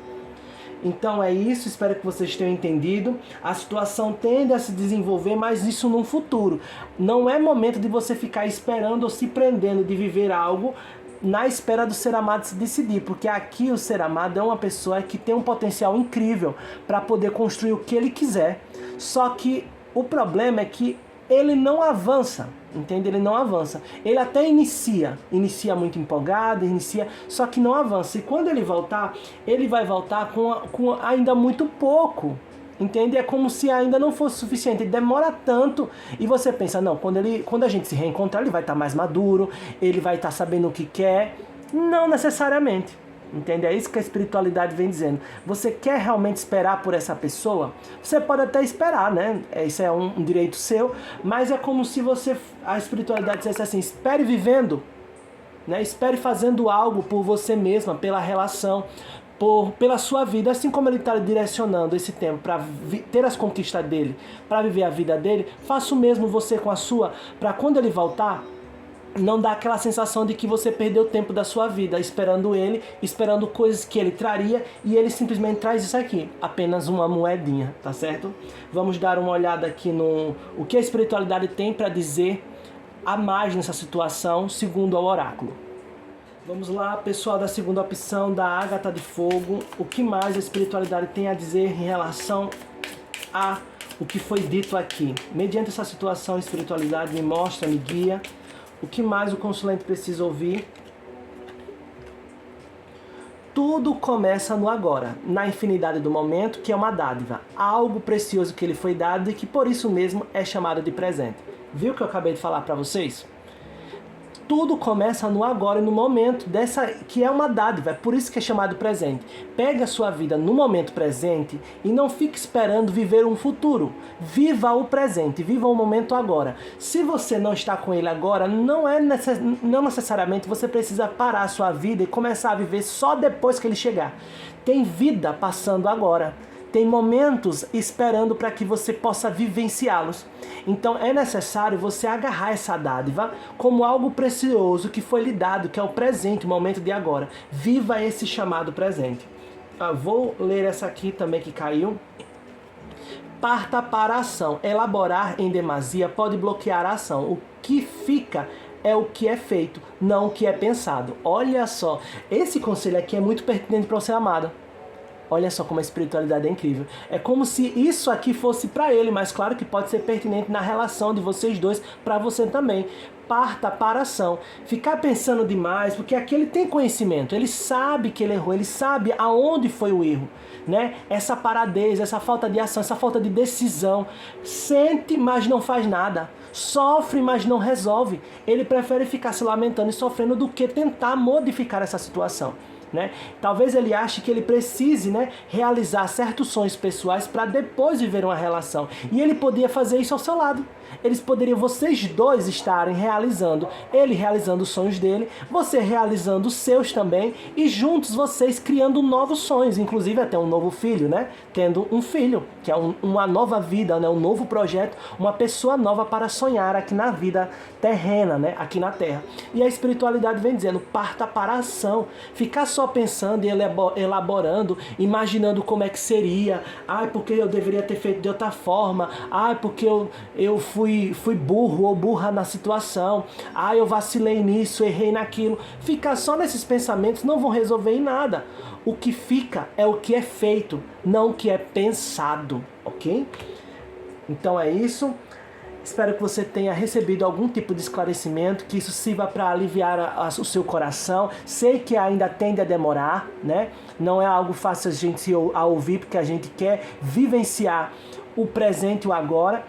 Então é isso, espero que vocês tenham entendido. A situação tende a se desenvolver, mas isso no futuro. Não é momento de você ficar esperando ou se prendendo de viver algo na espera do ser amado se decidir, porque aqui o ser amado é uma pessoa que tem um potencial incrível para poder construir o que ele quiser, só que o problema é que ele não avança, entende? Ele não avança, ele até inicia muito empolgado, só que não avança, e quando ele voltar, ele vai voltar com ainda muito pouco Entende? É como se ainda não fosse suficiente, ele demora tanto e você pensa, não, quando a gente se reencontrar ele vai estar mais maduro, ele vai estar sabendo o que quer. Não necessariamente, entende? É isso que a espiritualidade vem dizendo. Você quer realmente esperar por essa pessoa? Você pode até esperar, né? Isso é um direito seu, mas é como se a espiritualidade dissesse assim, espere vivendo, né? Espere fazendo algo por você mesma, pela relação, pela sua vida, assim como ele está direcionando esse tempo para ter as conquistas dele, para viver a vida dele, faça o mesmo você com a sua, para quando ele voltar, não dar aquela sensação de que você perdeu tempo da sua vida esperando ele, esperando coisas que ele traria e ele simplesmente traz isso aqui, apenas uma moedinha, tá certo? Vamos dar uma olhada aqui no o que a espiritualidade tem para dizer a mais nessa situação, segundo o oráculo. Vamos lá, pessoal da segunda opção, da Ágata de Fogo. O que mais a espiritualidade tem a dizer em relação a o que foi dito aqui? Mediante essa situação, a espiritualidade me mostra, me guia. O que mais o consulente precisa ouvir? Tudo começa no agora, na infinidade do momento, que é uma dádiva. Algo precioso que lhe foi dado e que por isso mesmo é chamado de presente. Viu o que eu acabei de falar para vocês? Tudo começa no agora e no momento, que é uma dádiva, é por isso que é chamado presente. Pegue a sua vida no momento presente e não fique esperando viver um futuro. Viva o presente, viva o momento agora. Se você não está com ele agora, não necessariamente você precisa parar a sua vida e começar a viver só depois que ele chegar. Tem vida passando agora. Tem momentos esperando para que você possa vivenciá-los. Então é necessário você agarrar essa dádiva como algo precioso que foi lhe dado, que é o presente, o momento de agora. Viva esse chamado presente. Vou ler essa aqui também que caiu. Parta para a ação. Elaborar em demasia pode bloquear a ação. O que fica é o que é feito, não o que é pensado. Olha só, esse conselho aqui é muito pertinente para você, amado. Olha só como a espiritualidade é incrível. É como se isso aqui fosse para ele, mas claro que pode ser pertinente na relação de vocês dois, para você também. Parta para a ação. Ficar pensando demais, porque aqui ele tem conhecimento, ele sabe que ele errou, ele sabe aonde foi o erro, né? Essa paradez, essa falta de ação, essa falta de decisão. Sente, mas não faz nada. Sofre, mas não resolve. Ele prefere ficar se lamentando e sofrendo do que tentar modificar essa situação. Né? Talvez ele ache que ele precise, né, realizar certos sonhos pessoais para depois viver uma relação. E ele poderia fazer isso ao seu lado. Eles poderiam, vocês dois, estarem realizando, ele realizando os sonhos dele, você realizando os seus também, e juntos vocês criando novos sonhos, inclusive até um novo filho, né? Tendo um filho, que é uma nova vida, né? Um novo projeto, uma pessoa nova para sonhar aqui na vida terrena, né? Aqui na Terra. E a espiritualidade vem dizendo, parta para a ação. Ficar só pensando e elaborando, imaginando como é que seria, ai, porque eu deveria ter feito de outra forma, ai, porque eu fui burro ou burra na situação, eu vacilei nisso, errei naquilo. Ficar só nesses pensamentos não vão resolver em nada. O que fica é o que é feito, não o que é pensado, ok? Então é isso. Espero que você tenha recebido algum tipo de esclarecimento, que isso sirva para aliviar o seu coração. Sei que ainda tende a demorar, né? Não é algo fácil a gente ouvir, porque a gente quer vivenciar o presente e o agora.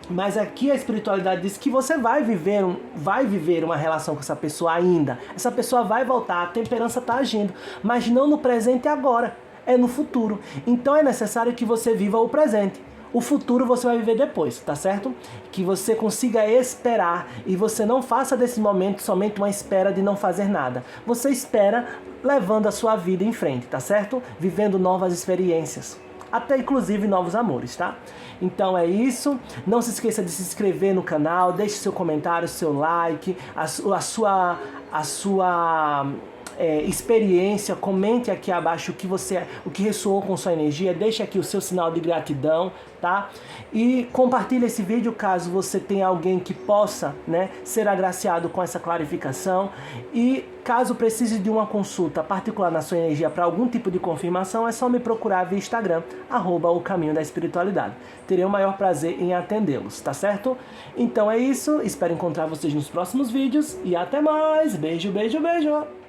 Mas aqui a espiritualidade diz que você vai viver uma relação com essa pessoa ainda. Essa pessoa vai voltar, a temperança está agindo, mas não no presente e agora, é no futuro. Então é necessário que você viva o presente. O futuro você vai viver depois, tá certo? Que você consiga esperar e você não faça desse momento somente uma espera de não fazer nada. Você espera levando a sua vida em frente, tá certo? Vivendo novas experiências. Até inclusive novos amores, tá? Então é isso. Não se esqueça de se inscrever no canal, deixe seu comentário, seu like, a sua experiência, comente aqui abaixo o que ressoou com sua energia, deixe aqui o seu sinal de gratidão, tá? E compartilhe esse vídeo caso você tenha alguém que possa, né, ser agraciado com essa clarificação. E caso precise de uma consulta particular na sua energia para algum tipo de confirmação, é só me procurar via Instagram, @ocaminho-da-espiritualidade. Terei o maior prazer em atendê-los, tá certo? Então é isso, espero encontrar vocês nos próximos vídeos e até mais. Beijo, beijo, beijo!